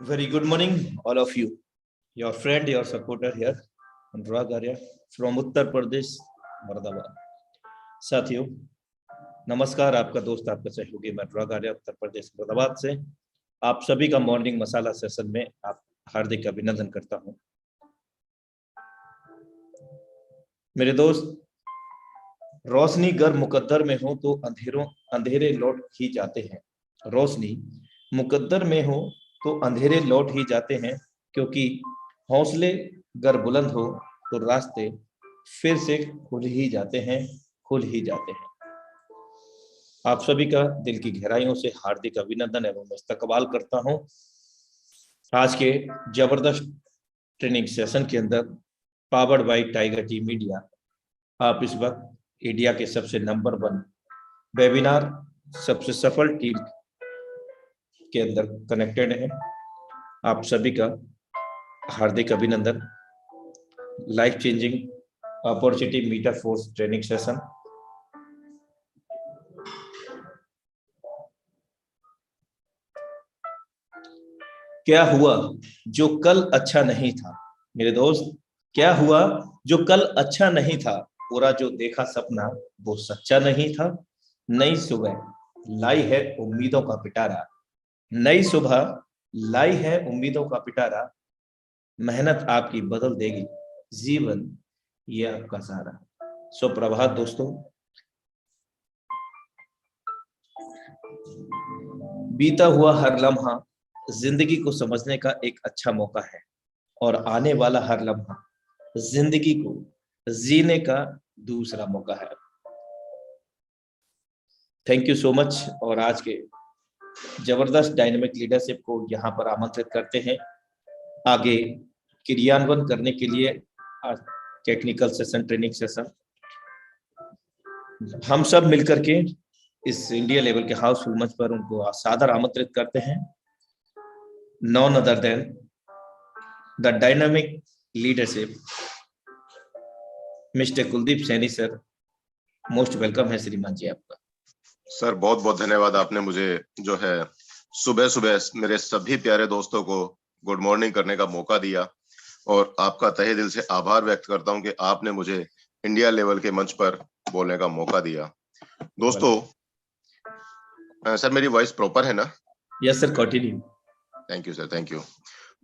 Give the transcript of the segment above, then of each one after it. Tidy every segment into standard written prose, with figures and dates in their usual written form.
Very good morning, all of you. Your friend, your supporter here, Anurag Arya from Uttar Pradesh Moradabad. साथियों, नमस्कार. आपका दोस्त, आपका सहयोगी मैं अनुराग आर्य उत्तर प्रदेश मुरादाबाद से आप सभी का मॉर्निंग मसाला सेशन में आप हार्दिक अभिनंदन करता हूं. मेरे दोस्त, रोशनी गर मुकद्दर में हो तो अंधेरे लौट ही जाते हैं. रोशनी मुकद्दर में हो तो अंधेरे लौट ही जाते हैं, क्योंकि हौसले गर बुलंद हो तो रास्ते फिर से खुल ही जाते हैं. आप सभी का दिल की गहराइयों से हार्दिक अभिनंदन एवं इस्तकबाल करता हूं. आज के जबरदस्त ट्रेनिंग सेशन के अंदर powered by Tiger T media आप इस वक्त इंडिया के सबसे नंबर 1 वेबिनार सबसे सफल टीम के अंदर कनेक्टेड है. आप सभी का हार्दिक अभिनंदन. Life changing opportunity Meta Force training session. क्या हुआ जो कल अच्छा नहीं था? मेरे दोस्त, क्या हुआ जो कल अच्छा नहीं था? पूरा जो देखा सपना वो सच्चा नहीं था. नई सुबह लाई है उम्मीदों का पिटारा. नई सुबह लाई है उम्मीदों का पिटारा. मेहनत आपकी बदल देगी जीवन, ये आपका सहारा. सुप्रभात दोस्तों. बीता हुआ हर लम्हा जिंदगी को समझने का एक अच्छा मौका है, और आने वाला हर लम्हा जिंदगी को जीने का दूसरा मौका है. Thank you so much. और आज के जबरदस्त डायनामिक लीडरशिप को यहाँ पर आमंत्रित करते हैं आगे क्रियान्वयन करने के लिए. टेक्निकल सेशन, ट्रेनिंग सेशन हम सब मिलकर के इस इंडिया लेवल के हाउसफुल मंच पर उनको सादर आमंत्रित करते हैं. None other than the dynamic leadership mister Kuldeep Saini sir. Most welcome है श्रीमान जी आपका. सर बहुत बहुत धन्यवाद. आपने मुझे जो है सुबह सुबह मेरे सभी प्यारे दोस्तों को गुड मॉर्निंग करने का मौका दिया, और आपका तहे दिल से आभार व्यक्त करता हूं कि आपने मुझे इंडिया लेवल के मंच पर बोलने का मौका दिया. दोस्तों, सर मेरी वॉइस प्रॉपर है ना? Yes sir, continue. Thank you sir, thank you.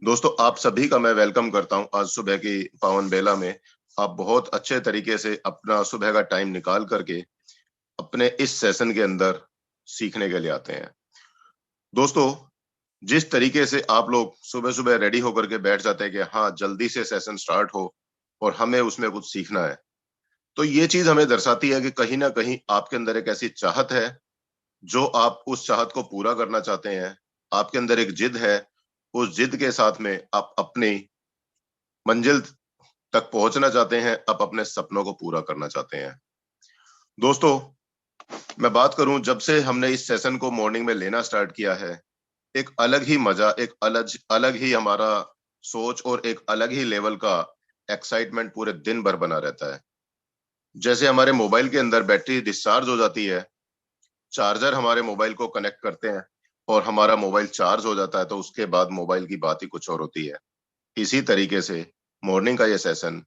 दोस्तों, आप सभी का मैं वेलकम करता हूं आज सुबह की पावन बेला में. आप बहुत अच्छे तरीके से अपना सुबह का टाइम निकाल करके अपने इस सेशन के अंदर सीखने के लिए आते हैं. दोस्तों, जिस तरीके से आप लोग सुबह सुबह रेडी होकर के बैठ जाते हैं कि हाँ जल्दी से सेशन स्टार्ट हो और हमें उसमें कुछ सीखना है, तो ये चीज हमें दर्शाती है कि कहीं ना कहीं आपके अंदर एक ऐसी चाहत है जो आप उस चाहत को पूरा करना चाहते हैं. आपके अंदर एक जिद है, उस जिद के साथ में आप अपनी मंजिल तक पहुंचना चाहते हैं, आप अपने सपनों को पूरा करना चाहते हैं. दोस्तों, मैं बात करूं, जब से हमने इस सेशन को मॉर्निंग में लेना स्टार्ट किया है, एक अलग ही मजा, एक अलग ही हमारा सोच और एक अलग ही लेवल का एक्साइटमेंट पूरे दिन भर बना रहता है. जैसे हमारे मोबाइल के अंदर बैटरी डिस्चार्ज हो जाती है, चार्जर हमारे मोबाइल को कनेक्ट करते हैं और हमारा मोबाइल चार्ज हो जाता है, तो उसके बाद मोबाइल की बात ही कुछ और होती है. इसी तरीके से मॉर्निंग का ये सेशन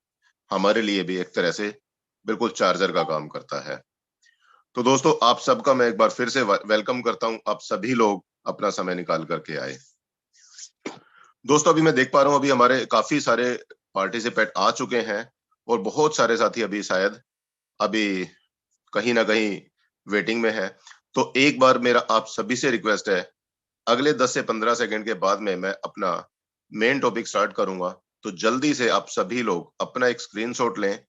हमारे लिए भी एक तरह से बिल्कुल चार्जर का काम करता है. तो दोस्तों, आप सबका मैं एक बार फिर से वेलकम करता हूं. आप सभी लोग अपना समय निकाल करके आए. दोस्तों, अभी मैं देख पा रहा हूं, अभी हमारे काफी सारे पार्टिसिपेंट आ चुके हैं और बहुत सारे साथी अभी शायद अभी कहीं ना कहीं वेटिंग में है. तो एक बार मेरा आप सभी से रिक्वेस्ट है, अगले 10 से 15 सेकंड के बाद में मैं अपना मेन टॉपिक स्टार्ट करूंगा. तो जल्दी से आप सभी लोग अपना एक स्क्रीनशॉट लें,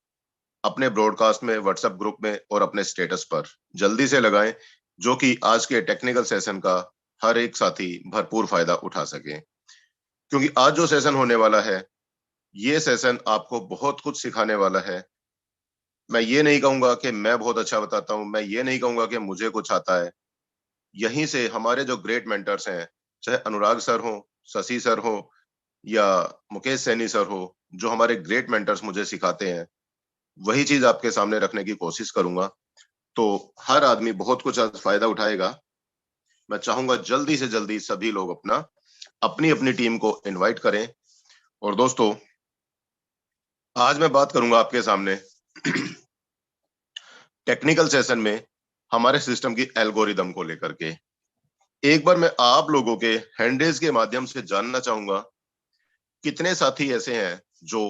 अपने ब्रॉडकास्ट में, व्हाट्सएप ग्रुप में और अपने स्टेटस पर जल्दी से लगाएं, जो कि आज के टेक्निकल सेशन का हर एक साथी भरपूर फायदा उठा सके. क्योंकि आज जो सेशन होने वाला है, ये सेशन आपको बहुत कुछ सिखाने वाला है. मैं ये नहीं कहूंगा कि मैं बहुत अच्छा बताता हूं, मैं ये नहीं कहूंगा कि मुझे कुछ आता है. यहीं से हमारे जो ग्रेट मेंटर्स हैं, चाहे अनुराग सर हो, शशि सर हो या मुकेश सैनी सर हो, जो हमारे ग्रेट मेंटर्स मुझे सिखाते हैं, वही चीज आपके सामने रखने की कोशिश करूंगा. तो हर आदमी बहुत कुछ आज फायदा उठाएगा. मैं चाहूंगा जल्दी से जल्दी सभी लोग अपना अपनी अपनी टीम को इनवाइट करें। और दोस्तों, आज मैं बात करूंगा आपके सामने टेक्निकल सेशन में हमारे सिस्टम की एल्गोरिदम को लेकर के। एक बार मैं आप लोगों के हैंडरेज के माध्यम से जानना चाहूंगा कितने साथी ऐसे हैं जो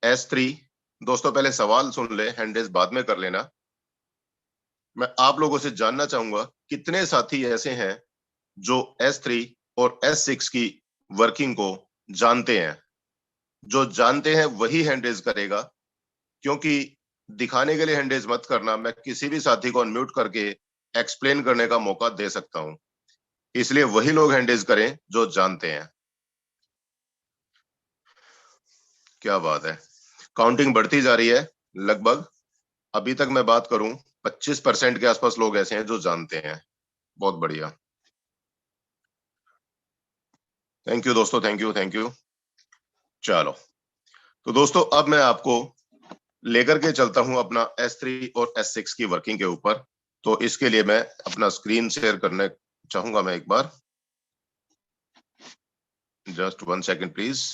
S3, दोस्तों पहले सवाल सुन ले, हैंडरेज बाद में कर लेना। मैं आप लोगों से जानना चाहूंगा कितने साथी ऐसे हैं जो S3 और S6 की वर्किंग को जानते हैं। जो जानते हैं वही हैंडरेज करेगा, क्योंकि दिखाने के लिए हैंडरेज मत करना, मैं किसी भी साथी को अनम्यूट करके एक्सप्लेन करने का मौका दे सकता हूं, इसलिए वही लोग हैंडरेज करें जो जानते हैं। क्या बात है, काउंटिंग बढ़ती जा रही है। लगभग अभी तक मैं बात करूं 25% के आसपास लोग ऐसे हैं जो जानते हैं। बहुत बढ़िया, थैंक यू दोस्तों, थैंक यू थैंक यू। चलो तो दोस्तों, अब मैं आपको लेकर के चलता हूं अपना S3 और S6 की वर्किंग के ऊपर। तो इसके लिए मैं अपना स्क्रीन शेयर करने चाहूंगा। मैं एक बार, जस्ट 1 सेकंड प्लीज।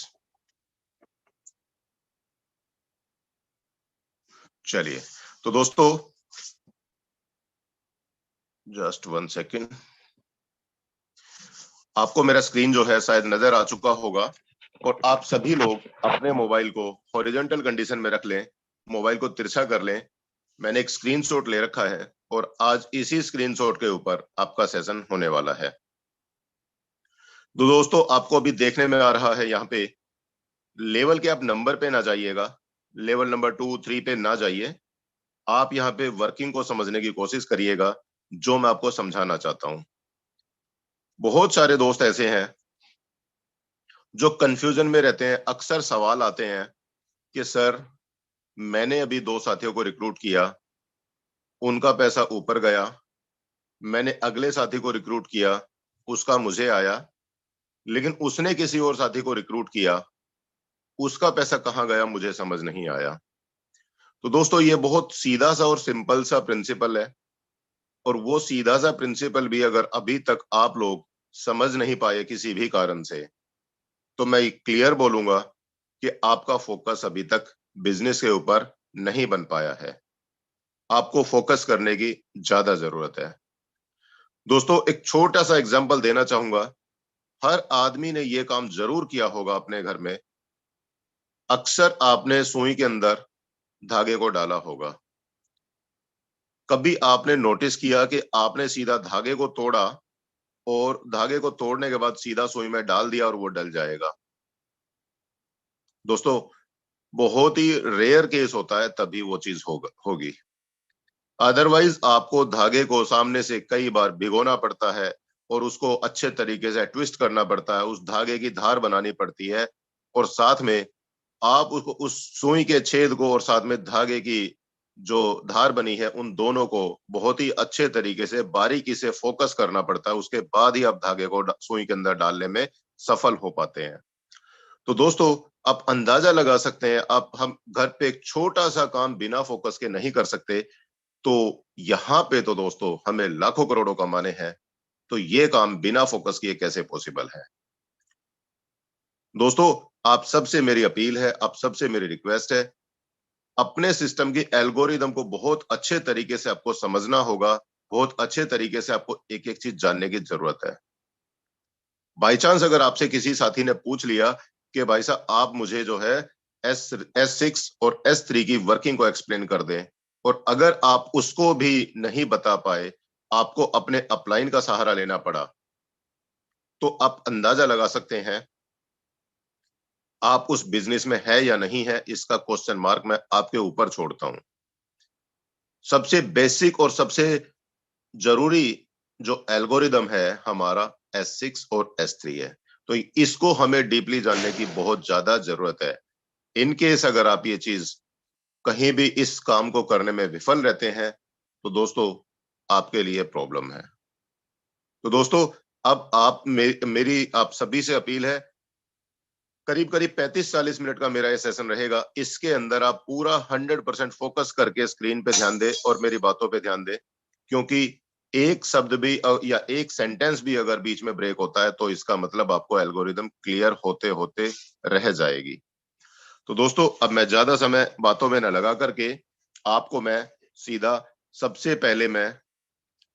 चलिए तो दोस्तों, जस्ट 1 सेकंड। आपको मेरा स्क्रीन जो है शायद नजर आ चुका होगा, और आप सभी लोग अपने मोबाइल को हॉरिजॉन्टल कंडीशन में रख लें, मोबाइल को तिरछा कर लें। मैंने एक स्क्रीनशॉट ले रखा है और आज इसी स्क्रीनशॉट के ऊपर आपका सेशन होने वाला है। तो दोस्तों, आपको अभी देखने में आ रहा है यहाँ पे लेवल के, आप नंबर पे ना जाइएगा, लेवल नंबर 2, 3 पे ना जाइए। आप यहाँ पे वर्किंग को समझने की कोशिश करिएगा, जो मैं आपको समझाना चाहता हूं। बहुत सारे दोस्त ऐसे हैं जो कंफ्यूजन में रहते हैं। अक्सर सवाल आते हैं कि सर, मैंने अभी 2 साथियों को रिक्रूट किया, उनका पैसा ऊपर गया, मैंने अगले साथी को रिक्रूट किया, उसका मुझे आया, लेकिन उसने किसी और साथी को रिक्रूट किया, उसका पैसा कहाँ गया मुझे समझ नहीं आया। तो दोस्तों, ये बहुत सीधा सा और सिंपल सा प्रिंसिपल है, और वो सीधा सा प्रिंसिपल भी अगर अभी तक आप लोग समझ नहीं पाए किसी भी कारण से, तो मैं क्लियर बोलूंगा कि आपका फोकस अभी तक बिजनेस के ऊपर नहीं बन पाया है। आपको फोकस करने की ज्यादा जरूरत है। दोस्तों, एक छोटा सा एग्जांपल देना चाहूंगा। हर आदमी ने यह काम जरूर किया होगा अपने घर में। अक्सर आपने सुई के अंदर धागे को डाला होगा। कभी आपने नोटिस किया कि आपने सीधा धागे को तोड़ा और धागे को तोड़ने के बाद सीधा सुई में डाल दिया और वो डल जाएगा? दोस्तों, बहुत ही रेयर केस होता है, तभी वो चीज होगी। अदरवाइज आपको धागे को सामने से कई बार भिगोना पड़ता है और उसको अच्छे तरीके से ट्विस्ट करना पड़ता है, उस धागे की धार बनानी पड़ती है, और साथ में आप उसको, उस सुई के छेद को और साथ में धागे की जो धार बनी है, उन दोनों को बहुत ही अच्छे तरीके से बारीकी से फोकस करना पड़ता है। उसके बाद ही आप धागे को सुई के अंदर डालने में सफल हो पाते हैं। तो दोस्तों, आप अंदाजा लगा सकते हैं, आप हम घर पे एक छोटा सा काम बिना फोकस के नहीं कर सकते, तो यहाँ पे तो दोस्तों हमें लाखों करोड़ों कमाने हैं, तो ये काम बिना फोकस किए कैसे पॉसिबल है? दोस्तों, आप सबसे मेरी अपील है, आप सबसे मेरी रिक्वेस्ट है, अपने सिस्टम की एल्गोरिदम को बहुत अच्छे तरीके से आपको समझना होगा, बहुत अच्छे तरीके से आपको एक एक चीज जानने की जरूरत है। बाई चांस अगर आपसे किसी साथी ने पूछ लिया कि भाई साहब, आप मुझे जो है S6 और S3 की वर्किंग को एक्सप्लेन कर दें, और अगर आप उसको भी नहीं बता पाए, आपको अपने अपलाइन का सहारा लेना पड़ा, तो आप अंदाजा लगा सकते हैं आप उस बिजनेस में है या नहीं है। इसका क्वेश्चन मार्क मैं आपके ऊपर छोड़ता हूं। सबसे बेसिक और सबसे जरूरी जो एल्गोरिदम है हमारा S6 और S3 है, तो इसको हमें डीपली जानने की बहुत ज्यादा जरूरत है। इन केस अगर आप ये चीज कहीं भी इस काम को करने में विफल रहते हैं, तो दोस्तों आपके लिए प्रॉब्लम है। तो दोस्तों, अब मेरी आप सभी से अपील है, करीब करीब 35-40 मिनट का मेरा ये सेशन रहेगा। इसके अंदर आप पूरा 100% फोकस करके स्क्रीन पे ध्यान दें और मेरी बातों पे ध्यान दें, क्योंकि एक शब्द भी या एक सेंटेंस भी अगर बीच में ब्रेक होता है तो इसका मतलब आपको एल्गोरिदम क्लियर होते होते रह जाएगी। तो दोस्तों अब मैं ज्यादा समय बातों में न लगा करके आपको मैं सीधा सबसे पहले मैं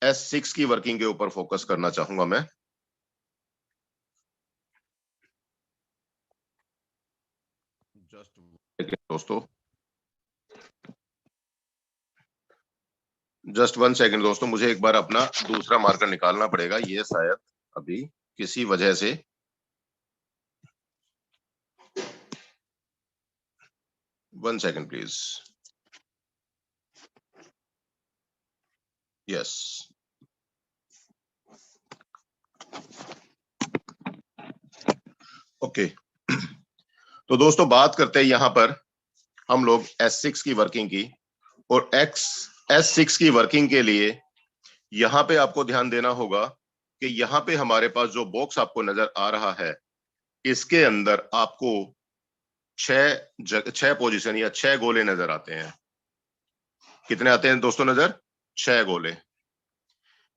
S6 की वर्किंग के ऊपर फोकस करना चाहूंगा। मैं दोस्तों जस्ट 1 सेकंड दोस्तों, मुझे एक बार अपना दूसरा मार्कर निकालना पड़ेगा, ये शायद अभी किसी वजह से 1 सेकंड प्लीज। Yes, okay. तो दोस्तों बात करते हैं यहां पर हम लोग S6 की वर्किंग की, और S6 की वर्किंग के लिए यहां पे आपको ध्यान देना होगा कि यहां पे हमारे पास जो बॉक्स आपको नजर आ रहा है, इसके अंदर आपको 6 पोजीशन या 6 गोले नजर आते हैं। कितने आते हैं दोस्तों नजर? 6 गोले।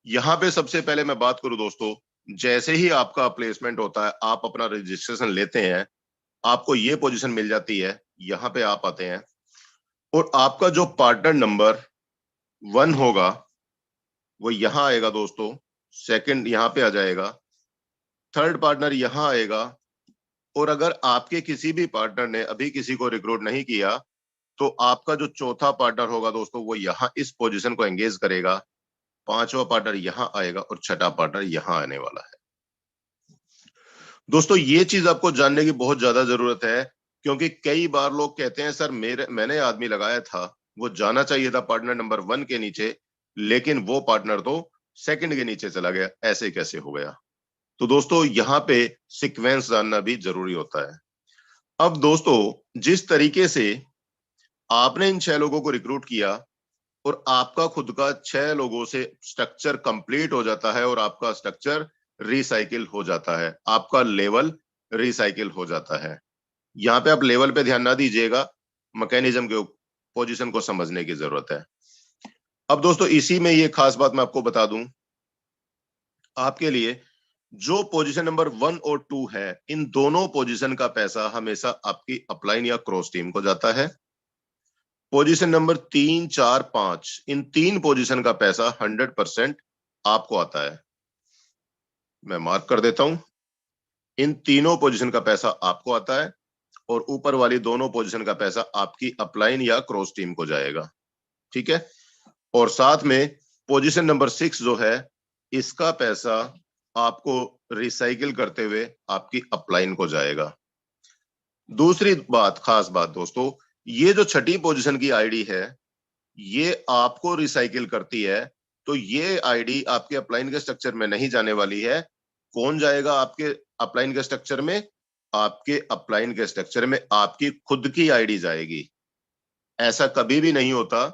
यहां पे सबसे पहले मैं बात करूं दोस्तों, जैसे ही आपका प्लेसमेंट होता है, आप अपना रजिस्ट्रेशन लेते हैं, आपको ये पोजीशन मिल जाती है, यहां पे आप आते हैं और आपका जो पार्टनर नंबर 1 होगा वो यहां आएगा दोस्तों, सेकंड यहां पे आ जाएगा, थर्ड पार्टनर यहां आएगा, और अगर आपके किसी भी पार्टनर ने अभी किसी को रिक्रूट नहीं किया तो आपका जो चौथा पार्टनर होगा दोस्तों वो यहां इस पोजीशन को एंगेज करेगा, पांचवा पार्टनर यहां आएगा और छठा पार्टनर यहां आने वाला है। दोस्तों ये चीज आपको जानने की बहुत ज्यादा जरूरत है, क्योंकि कई बार लोग कहते हैं सर मैंने आदमी लगाया था, वो जाना चाहिए था पार्टनर नंबर 1 के नीचे, लेकिन वो पार्टनर तो सेकंड के नीचे चला गया, ऐसे कैसे हो गया? तो दोस्तों यहाँ पे सीक्वेंस जानना भी जरूरी होता है। अब दोस्तों जिस तरीके से आपने इन 6 लोगों को रिक्रूट किया और आपका खुद का 6 लोगों से स्ट्रक्चर कंप्लीट हो जाता है और आपका स्ट्रक्चर रिसाइकिल हो जाता है, आपका लेवल रिसाइकिल हो जाता है। यहाँ पे आप लेवल पे ध्यान ना दीजिएगा, मैकेनिज्म के पोजीशन को समझने की जरूरत है। अब दोस्तों इसी में ये खास बात मैं आपको बता दूं आपके लिए, जो पोजीशन नंबर 1 और 2 है, इन दोनों पोजीशन का पैसा हमेशा आपकी अपलाइन या क्रॉस टीम को जाता है। पोजीशन नंबर 3, 4, 5, इन 3 पोजीशन का पैसा 100% आपको आता है। मैं मार्क कर देता हूं, इन तीनों पोजीशन का पैसा आपको आता है और ऊपर वाली दोनों पोजीशन का पैसा आपकी अपलाइन या क्रॉस टीम को जाएगा, ठीक है। और साथ में पोजीशन नंबर 6 जो है, इसका पैसा आपको रिसाइकिल करते हुए आपकी अपलाइन को जाएगा। दूसरी बात, खास बात दोस्तों, ये जो छठी पोजीशन की आईडी है, ये आपको रिसाइकिल करती है, तो ये आईडी आपके अपलाइन के स्ट्रक्चर में नहीं जाने वाली है। कौन जाएगा आपके अपलाइन के स्ट्रक्चर में? आपके अपलाइन के स्ट्रक्चर में आपकी खुद की आईडी जाएगी। ऐसा कभी भी नहीं होता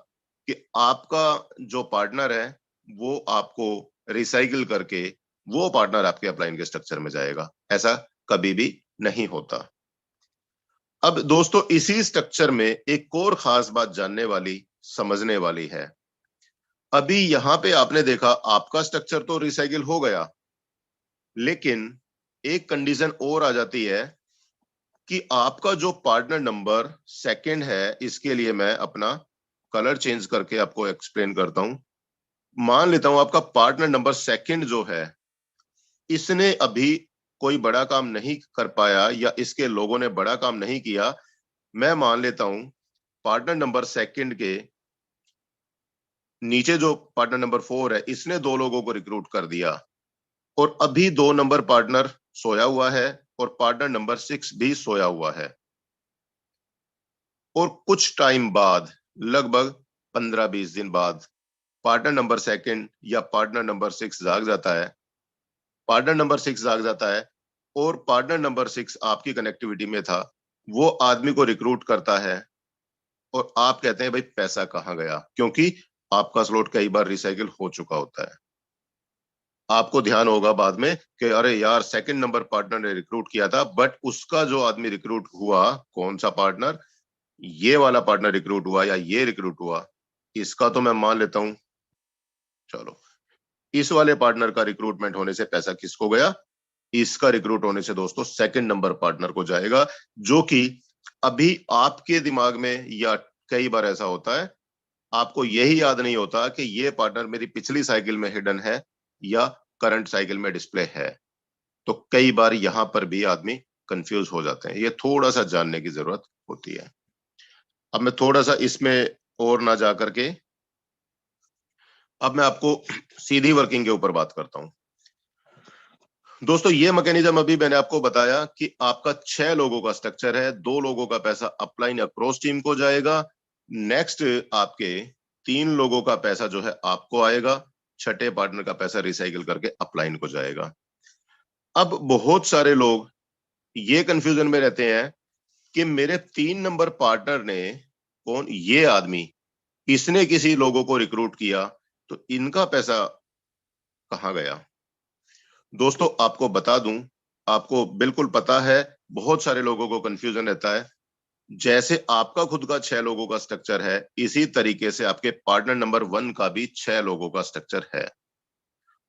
कि आपका जो पार्टनर है वो आपको रिसाइकिल करके वो पार्टनर आपके अपलाइन के स्ट्रक्चर में जाएगा, ऐसा कभी भी नहीं होता। अब दोस्तों इसी स्ट्रक्चर में एक और खास बात जानने वाली, समझने वाली है। अभी यहां पे आपने देखा आपका स्ट्रक्चर तो रिसाइकिल हो गया, लेकिन एक कंडीशन और आ जाती है कि आपका जो पार्टनर नंबर सेकंड है, इसके लिए मैं अपना कलर चेंज करके आपको एक्सप्लेन करता हूं। मान लेता हूं आपका पार्टनर नंबर सेकंड जो है, इसने अभी कोई बड़ा काम नहीं कर पाया या इसके लोगों ने बड़ा काम नहीं किया। मैं मान लेता हूं पार्टनर नंबर सेकंड के नीचे जो पार्टनर नंबर 4 है, इसने 2 लोगों को रिक्रूट कर दिया और अभी 2 नंबर पार्टनर सोया हुआ है और पार्टनर नंबर 6 भी सोया हुआ है। और कुछ टाइम बाद, लगभग 15-20 दिन बाद, पार्टनर नंबर सेकंड या पार्टनर नंबर 6 जाग जाता है। पार्टनर नंबर 6 जाग जाता है और पार्टनर नंबर 6 आपकी कनेक्टिविटी में था, वो आदमी को रिक्रूट करता है और आप कहते हैं भाई पैसा कहां गया, क्योंकि आपका स्लॉट कई बार रिसाइकिल हो चुका होता है। आपको ध्यान होगा बाद में कि अरे यार सेकंड नंबर पार्टनर ने रिक्रूट किया था, बट उसका जो आदमी रिक्रूट हुआ, कौन सा पार्टनर? ये वाला पार्टनर रिक्रूट हुआ या ये रिक्रूट हुआ, इसका तो मैं मान लेता हूं, चलो इस वाले पार्टनर का रिक्रूटमेंट होने से पैसा किसको गया? इसका रिक्रूट होने से दोस्तों सेकंड नंबर पार्टनर को जाएगा, जो कि अभी आपके दिमाग में, या कई बार ऐसा होता है आपको यही याद नहीं होता कि ये पार्टनर मेरी पिछली साइकिल में हिडन है या करंट साइकिल में डिस्प्ले है। तो कई बार यहां पर भी आदमी कंफ्यूज हो जाते हैं, ये थोड़ा सा जानने की जरूरत होती है। अब मैं थोड़ा सा इसमें और ना जा करके अब मैं आपको सीधी वर्किंग के ऊपर बात करता हूं। दोस्तों ये मैकेनिज्म अभी मैंने आपको बताया कि आपका 6 लोगों का स्ट्रक्चर है, 2 लोगों का पैसा अपलाइन या क्रॉस टीम को जाएगा, नेक्स्ट आपके 3 लोगों का पैसा जो है आपको आएगा, छठे पार्टनर का पैसा रिसाइकिल करके अपलाइन को जाएगा। अब बहुत सारे लोग ये कंफ्यूजन में रहते हैं कि मेरे 3 नंबर पार्टनर ने, कौन, ये आदमी, इसने किसी लोगों को रिक्रूट किया, तो इनका पैसा कहां गया? दोस्तों आपको बता दूं, आपको बिल्कुल पता है, बहुत सारे लोगों को कंफ्यूजन रहता है। जैसे आपका खुद का 6 लोगों का स्ट्रक्चर है, इसी तरीके से आपके पार्टनर नंबर 1 का भी 6 लोगों का स्ट्रक्चर है।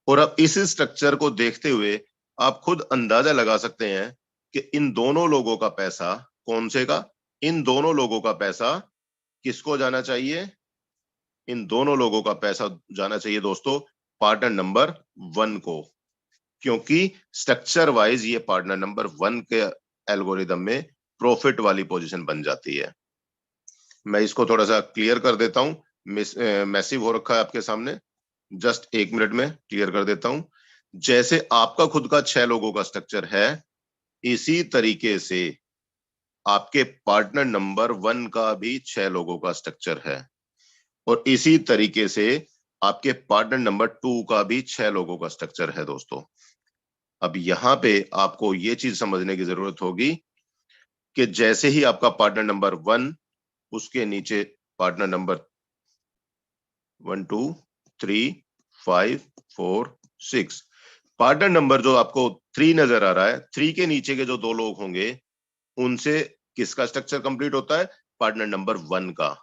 और अब इस स्ट्रक्चर को देखते हुए आप खुद अंदाजा लगा सकते हैं कि इन दोनों लोगों का पैसा, कौन से का, इन दोनों लोगों का पैसा किसको जाना चाहिए? इन दोनों लोगों का पैसा जाना चाहिए दोस्तों पार्टनर नंबर 1 को, क्योंकि स्ट्रक्चर वाइज ये पार्टनर नंबर 1 के एल्गोरिदम में प्रॉफिट वाली पोजीशन बन जाती है। मैं इसको थोड़ा सा क्लियर कर देता हूं, मैसिव हो रखा है आपके सामने, जस्ट 1 मिनट में क्लियर कर देता हूं। जैसे आपका खुद का 6 लोगों का स्ट्रक्चर है, इसी तरीके से आपके पार्टनर नंबर 1 का भी 6 लोगों का स्ट्रक्चर है, और इसी तरीके से आपके पार्टनर नंबर 2 का भी 6 लोगों का स्ट्रक्चर है दोस्तों। अब यहां पे आपको ये चीज समझने की जरूरत होगी कि जैसे ही आपका पार्टनर नंबर 1, उसके नीचे पार्टनर नंबर 1 2 3 5 4 6, पार्टनर नंबर जो आपको 3 नजर आ रहा है, 3 के नीचे के जो 2 लोग होंगे उनसे किसका स्ट्रक्चर कंप्लीट होता है? पार्टनर नंबर 1 का।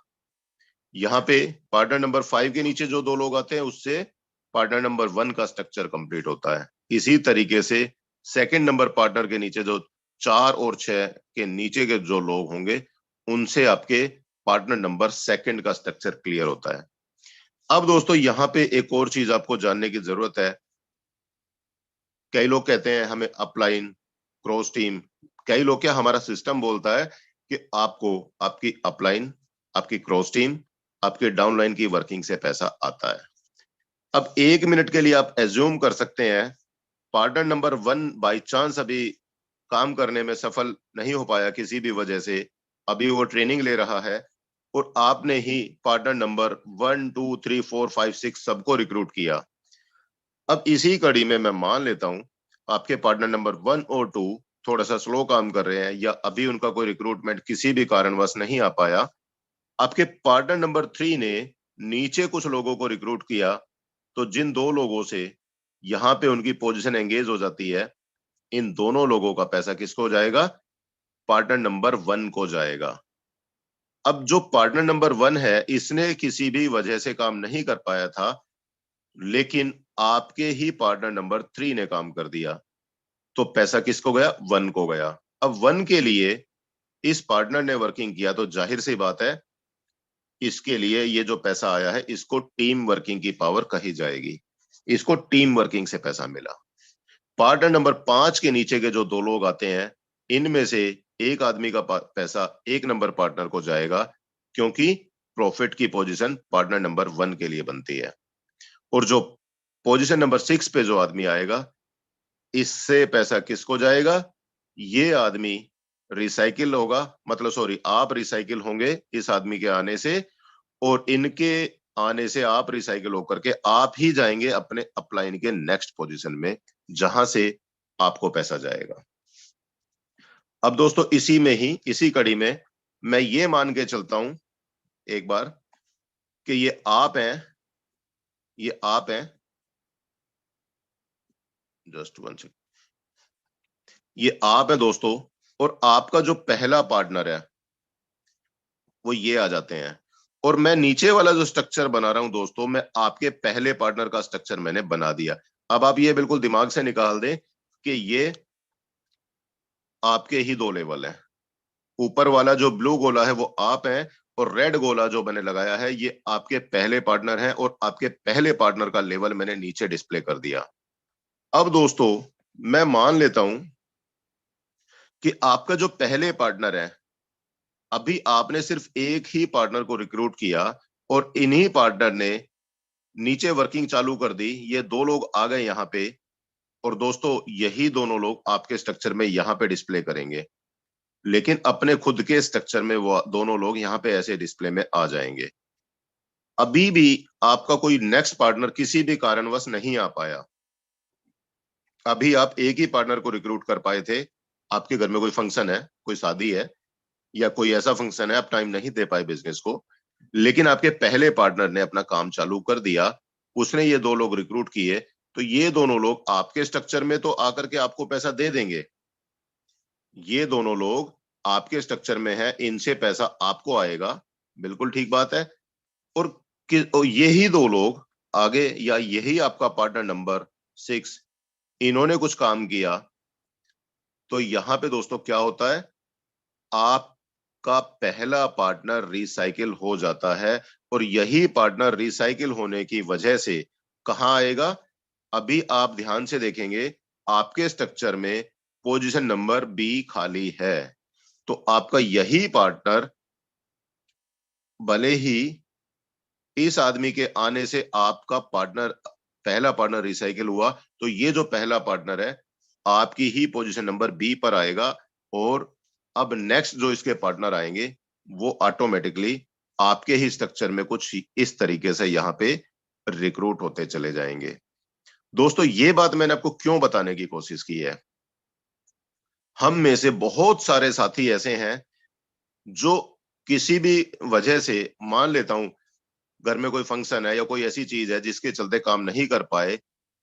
यहाँ पे पार्टनर नंबर 5 के नीचे जो 2 लोग आते हैं उससे पार्टनर नंबर 1 का स्ट्रक्चर कंप्लीट होता है। इसी तरीके से सेकंड नंबर पार्टनर के नीचे जो 4 और 6 के नीचे के जो लोग होंगे उनसे आपके पार्टनर नंबर 2 का स्ट्रक्चर क्लियर होता है। अब दोस्तों यहाँ पे एक और चीज आपको जानने की जरूरत है। कई लोग कहते हैं हमें अपलाइन, क्रॉस टीम, कई लोग, क्या हमारा सिस्टम बोलता है कि आपको आपकी अपलाइन, आपकी क्रॉस टीम, आपके डाउनलाइन की वर्किंग से पैसा आता है। अब 1 मिनट के लिए आप एज्यूम कर सकते हैं पार्टनर नंबर 1 बाय चांस अभी काम करने में सफल नहीं हो पाया किसी भी वजह से, अभी वो ट्रेनिंग ले रहा है, और आपने ही पार्टनर नंबर 1 2 3 4 5 6 सबको रिक्रूट किया। अब इसी कड़ी में मैं मान लेता हूं आपके पार्टनर नंबर 1 और 2 थोड़ा सा स्लो काम कर रहे हैं, या अभी उनका कोई रिक्रूटमेंट किसी भी कारणवश नहीं आ पाया। आपके पार्टनर नंबर 3 ने नीचे कुछ लोगों को रिक्रूट किया, तो जिन 2 लोगों से यहाँ पे उनकी पोजीशन एंगेज हो जाती है, इन दोनों लोगों का पैसा किसको जाएगा? पार्टनर नंबर 1 को जाएगा। अब जो पार्टनर नंबर 1 है, इसने किसी भी वजह से काम नहीं कर पाया था, लेकिन आपके ही पार्टनर नंबर 3 ने काम कर दिया, तो पैसा किसको गया? 1 को गया। अब 1 के लिए इस पार्टनर ने वर्किंग किया, तो जाहिर सी बात है इसके लिए ये जो पैसा आया है इसको टीम वर्किंग की पावर कही जाएगी, इसको टीम वर्किंग से पैसा मिला। पार्टनर नंबर 5 के नीचे के जो 2 लोग आते हैं, इनमें से एक आदमी का पैसा 1 नंबर पार्टनर को जाएगा, क्योंकि प्रॉफिट की पोजीशन पार्टनर नंबर 1 के लिए बनती है। और जो पोजीशन नंबर 6 पे जो आदमी आएगा, इससे पैसा किसको जाएगा? ये आदमी रिसाइकिल होगा, मतलब सॉरी, आप रिसाइकिल होंगे इस आदमी के आने से, और इनके आने से आप रिसाइकिल होकर के आप ही जाएंगे अपने अपलाइन के नेक्स्ट पोजीशन में, जहां से आपको पैसा जाएगा। अब दोस्तों इसी में ही, इसी कड़ी में मैं ये मान के चलता हूं एक बार कि ये आप हैं, ये आप हैं, जस्ट 1 सेकंड, ये आप हैं दोस्तों, और आपका जो पहला पार्टनर है वो ये आ जाते हैं, और मैं नीचे वाला जो स्ट्रक्चर बना रहा हूं दोस्तों, मैं आपके पहले पार्टनर का स्ट्रक्चर मैंने बना दिया। अब आप ये बिल्कुल दिमाग से निकाल दें कि ये आपके ही दो लेवल है। ऊपर वाला जो ब्लू गोला है वो आप हैं, और रेड गोला जो मैंने लगाया है ये आपके पहले पार्टनर हैं, और आपके पहले पार्टनर का लेवल मैंने नीचे डिस्प्ले कर दिया। अब दोस्तों मैं मान लेता हूं कि आपका जो पहले पार्टनर है, अभी आपने सिर्फ एक ही पार्टनर को रिक्रूट किया और इन्हीं पार्टनर ने नीचे वर्किंग चालू कर दी। ये दो लोग आ गए यहाँ पे, और दोस्तों यही दोनों लोग आपके स्ट्रक्चर में यहाँ पे डिस्प्ले करेंगे, लेकिन अपने खुद के स्ट्रक्चर में वो दोनों लोग यहाँ पे ऐसे डिस्प्ले में आ जाएंगे। अभी भी आपका कोई नेक्स्ट पार्टनर किसी भी कारणवश नहीं आ पाया। अभी आप एक ही पार्टनर को रिक्रूट कर पाए थे। आपके घर में कोई फंक्शन है, कोई शादी है, या कोई ऐसा फंक्शन है, आप टाइम नहीं दे पाए बिजनेस को, लेकिन आपके पहले पार्टनर ने अपना काम चालू कर दिया, उसने ये दो लोग रिक्रूट किए, तो ये दोनों लोग आपके स्ट्रक्चर में तो आकर के आपको पैसा दे देंगे। ये दोनों लोग आपके स्ट्रक्चर में है, इनसे पैसा आपको आएगा, बिल्कुल ठीक बात है। और यही दो लोग आगे, या यही आपका पार्टनर नंबर 6, इन्होंने कुछ काम किया, तो यहां पे दोस्तों क्या होता है, आपका पहला पार्टनर रिसाइकिल हो जाता है, और यही पार्टनर रिसाइकिल होने की वजह से कहां आएगा, अभी आप ध्यान से देखेंगे आपके स्ट्रक्चर में पोजीशन नंबर बी खाली है, तो आपका यही पार्टनर, भले ही इस आदमी के आने से आपका पार्टनर, पहला पार्टनर रिसाइकिल हुआ, तो ये जो पहला पार्टनर है आपकी ही पोजीशन नंबर बी पर आएगा, और अब नेक्स्ट जो इसके पार्टनर आएंगे वो ऑटोमेटिकली आपके ही स्ट्रक्चर में कुछ इस तरीके से यहाँ पे रिक्रूट होते चले जाएंगे। दोस्तों ये बात मैंने आपको क्यों बताने की कोशिश की है, हम में से बहुत सारे साथी ऐसे हैं जो किसी भी वजह से, मान लेता हूं घर में कोई फंक्शन है या कोई ऐसी चीज है जिसके चलते काम नहीं कर पाए,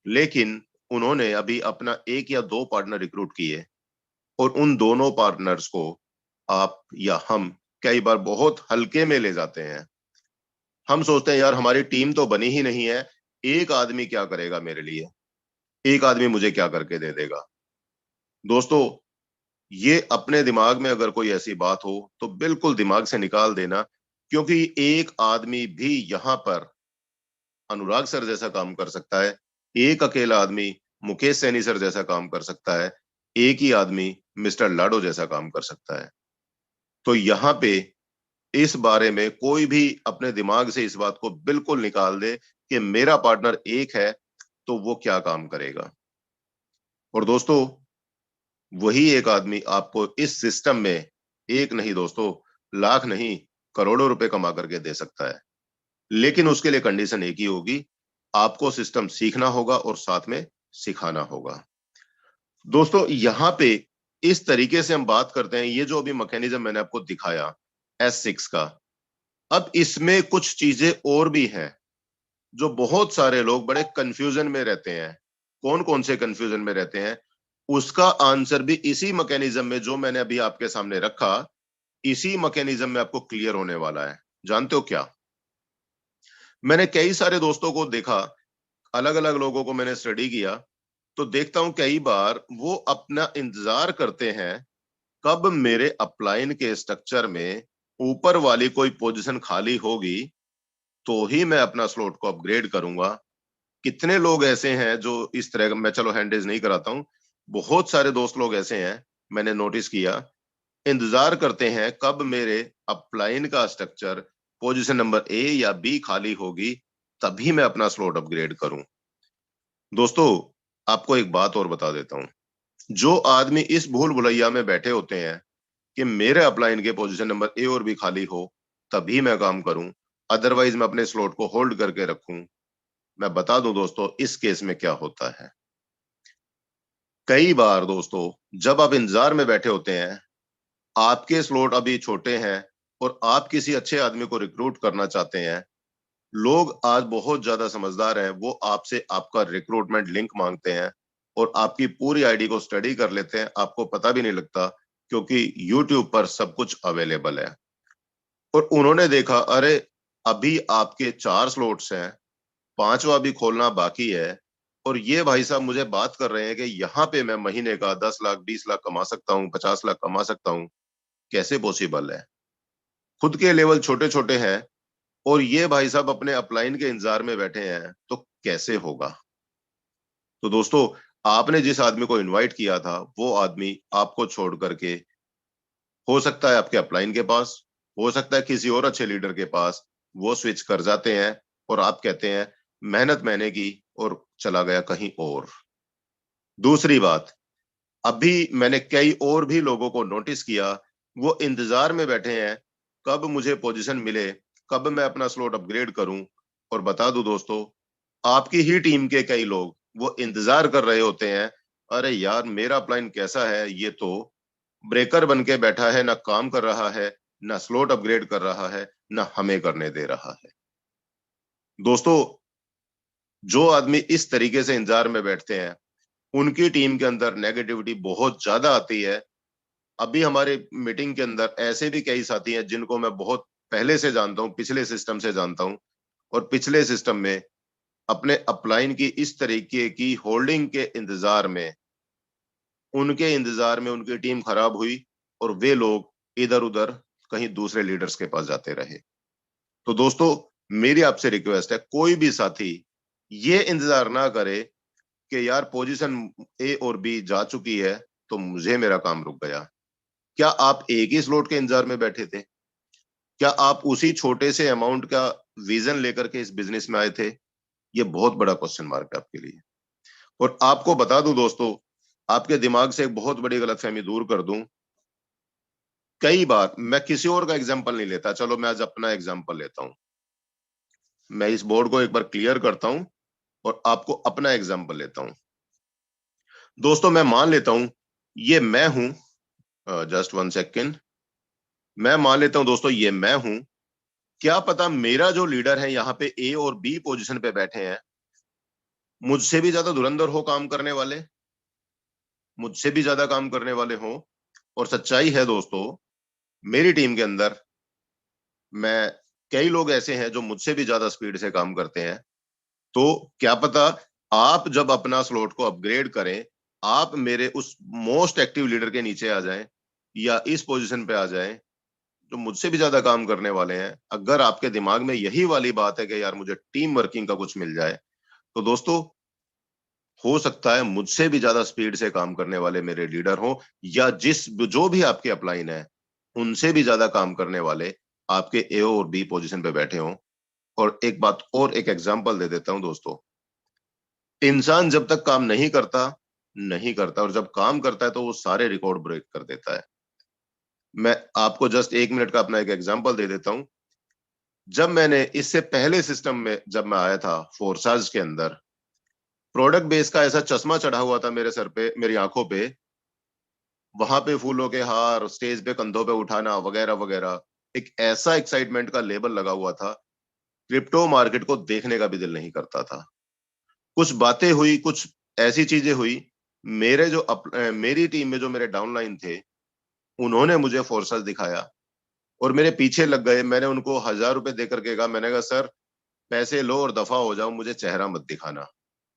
लेकिन उन्होंने अभी अपना एक या दो पार्टनर रिक्रूट किए, और उन दोनों पार्टनर्स को आप या हम कई बार बहुत हल्के में ले जाते हैं। हम सोचते हैं यार हमारी टीम तो बनी ही नहीं है, एक आदमी क्या करेगा मेरे लिए, एक आदमी मुझे क्या करके दे देगा। दोस्तों ये अपने दिमाग में अगर कोई ऐसी बात हो तो बिल्कुल दिमाग से निकाल देना, क्योंकि एक आदमी भी यहां पर अनुराग सर जैसा काम कर सकता है, एक अकेला आदमी मुकेश सैनी सर जैसा काम कर सकता है, एक ही आदमी मिस्टर लाडो जैसा काम कर सकता है। तो यहाँ पे इस बारे में कोई भी अपने दिमाग से इस बात को बिल्कुल निकाल दे कि मेरा पार्टनर एक है तो वो क्या काम करेगा। और दोस्तों वही एक आदमी आपको इस सिस्टम में एक नहीं दोस्तों, लाख नहीं, करोड़ों रुपए कमा करके दे सकता है, लेकिन उसके लिए कंडीशन एक ही होगी, आपको सिस्टम सीखना होगा और साथ में सिखाना होगा। दोस्तों यहाँ पे इस तरीके से हम बात करते हैं, ये जो अभी मैकेनिज्म मैंने आपको दिखाया S6 का, अब इसमें कुछ चीजें और भी हैं जो बहुत सारे लोग बड़े कंफ्यूजन में रहते हैं। कौन कौन से कंफ्यूजन में रहते हैं, उसका आंसर भी इसी मैकेनिज्म में जो मैंने अभी आपके सामने रखा, इसी मैकेनिज्म में आपको क्लियर होने वाला है। जानते हो क्या, मैंने कई सारे दोस्तों को देखा, अलग अलग लोगों को मैंने स्टडी किया, तो देखता हूं कई बार वो अपना इंतजार करते हैं कब मेरे अपलाइन के स्ट्रक्चर में ऊपर वाली कोई पोजीशन खाली होगी तो ही मैं अपना स्लॉट को अपग्रेड करूंगा। कितने लोग ऐसे हैं जो इस तरह, मैं चलो हैंड रेज नहीं कराता हूं, बहुत सारे दोस्त लोग ऐसे हैं मैंने नोटिस किया, इंतजार करते हैं कब मेरे अपलाइन का स्ट्रक्चर पोजीशन नंबर ए या बी खाली होगी तभी मैं अपना स्लॉट अपग्रेड करूं। दोस्तों आपको एक बात और बता देता हूं, जो आदमी इस भूल भुलैया में बैठे होते हैं कि मेरे अपलाइन के पोजीशन नंबर ए और बी खाली हो तभी मैं काम करूं, अदरवाइज मैं अपने स्लॉट को होल्ड करके रखूं, मैं बता दूं दोस्तों इस केस में क्या होता है। कई बार दोस्तों जब आप इंतजार में बैठे होते हैं, आपके स्लॉट अभी छोटे हैं और आप किसी अच्छे आदमी को रिक्रूट करना चाहते हैं, लोग आज बहुत ज्यादा समझदार हैं, वो आपसे आपका रिक्रूटमेंट लिंक मांगते हैं और आपकी पूरी आईडी को स्टडी कर लेते हैं, आपको पता भी नहीं लगता, क्योंकि यूट्यूब पर सब कुछ अवेलेबल है। और उन्होंने देखा अरे अभी आपके 4 स्लॉट्स हैं, 5वां भी खोलना बाकी है, और ये भाई साहब मुझे बात कर रहे हैं कि यहाँ पे मैं महीने का 10 लाख 20 लाख कमा सकता हूँ, 50 लाख कमा सकता हूँ। कैसे पॉसिबल है? खुद के लेवल छोटे छोटे हैं और ये भाई साहब अपने अपलाइन के इंतजार में बैठे हैं, तो कैसे होगा? तो दोस्तों, आपने जिस आदमी को इनवाइट किया था वो आदमी आपको छोड़ करके हो सकता है आपके अपलाइन के पास, हो सकता है किसी और अच्छे लीडर के पास वो स्विच कर जाते हैं, और आप कहते हैं मेहनत मैंने की और चला गया कहीं और। दूसरी बात, अभी मैंने कई और भी लोगों को नोटिस किया, वो इंतजार में बैठे हैं कब मुझे पोजीशन मिले, कब मैं अपना स्लॉट अपग्रेड करूं। और बता दूं दोस्तों, आपकी ही टीम के कई लोग वो इंतजार कर रहे होते हैं, अरे यार मेरा प्लान कैसा है, ये तो ब्रेकर बन के बैठा है, ना काम कर रहा है, ना स्लॉट अपग्रेड कर रहा है, ना हमें करने दे रहा है। दोस्तों, जो आदमी इस तरीके से इंतजार में बैठते हैं उनकी टीम के अंदर नेगेटिविटी बहुत ज्यादा आती है। अभी हमारे मीटिंग के अंदर ऐसे भी कई साथी हैं जिनको मैं बहुत पहले से जानता हूं, पिछले सिस्टम से जानता हूं, और पिछले सिस्टम में अपने अपलाइन की इस तरीके की होल्डिंग के इंतजार में, उनके इंतजार में उनकी टीम खराब हुई और वे लोग इधर उधर कहीं दूसरे लीडर्स के पास जाते रहे। तो दोस्तों, मेरी आपसे रिक्वेस्ट है, कोई भी साथी ये इंतजार ना करे कि यार पोजीशन ए और बी जा चुकी है तो मुझे मेरा काम रुक गया। क्या आप एक ही स्लॉट के इंतजार में बैठे थे? क्या आप उसी छोटे से अमाउंट का विजन लेकर के इस बिजनेस में आए थे? ये बहुत बड़ा क्वेश्चन मार्क है आपके लिए। और आपको बता दूं दोस्तों, आपके दिमाग से एक बहुत बड़ी गलतफहमी दूर कर दूं, कई बार मैं किसी और का एग्जांपल नहीं लेता, चलो मैं आज अपना एग्जांपल लेता हूं। मैं इस बोर्ड को एक बार क्लियर करता हूं और आपको अपना एग्जांपल लेता हूं। दोस्तों, मैं मान लेता हूं ये मैं हूं, जस्ट 1 सेकेंड, मैं मान लेता हूं दोस्तों ये मैं हूं। क्या पता मेरा जो लीडर है यहाँ पे ए और बी पोजीशन पे बैठे हैं, मुझसे भी ज्यादा धुरंधर हो काम करने वाले, मुझसे भी ज्यादा काम करने वाले हों। और सच्चाई है दोस्तों, मेरी टीम के अंदर मैं कई लोग ऐसे हैं जो मुझसे भी ज्यादा स्पीड से काम करते हैं। तो क्या पता आप जब अपना स्लॉट को अपग्रेड करें, आप मेरे उस मोस्ट एक्टिव लीडर के नीचे आ जाएं या इस पोजीशन पे आ जाएं जो मुझसे भी ज्यादा काम करने वाले हैं। अगर आपके दिमाग में यही वाली बात है कि यार मुझे टीम वर्किंग का कुछ मिल जाए, तो दोस्तों हो सकता है मुझसे भी ज्यादा स्पीड से काम करने वाले मेरे लीडर हो, या जो भी आपके अपलाइन है उनसे भी ज्यादा काम करने वाले आपके ए और बी पोजीशन पे बैठे हों। और एक बात और, एक एग्जांपल दे देता हूं दोस्तों, इंसान जब तक काम नहीं करता नहीं करता, और जब काम करता है तो वो सारे रिकॉर्ड ब्रेक कर देता है। मैं आपको जस्ट 1 मिनट का अपना एक एग्जांपल दे देता हूं। जब मैंने इससे पहले सिस्टम में जब मैं आया था फोर्साज के अंदर, प्रोडक्ट बेस का ऐसा चश्मा चढ़ा हुआ था मेरे सर पे, मेरी आंखों पे, वहां पे फूलों के हार, स्टेज पे कंधों पे उठाना वगैरह वगैरह, एक ऐसा एक्साइटमेंट का लेबल लगा हुआ था, क्रिप्टो मार्केट को देखने का भी दिल नहीं करता था। कुछ बातें हुई, कुछ ऐसी चीजें हुई, मेरी टीम में जो मेरे डाउनलाइन थे उन्होंने मुझे फोर्सेस दिखाया और मेरे पीछे लग गए। मैंने उनको 1000 रुपए देकर के कहा, मैंने कहा सर पैसे लो और दफा हो जाओ, मुझे चेहरा मत दिखाना,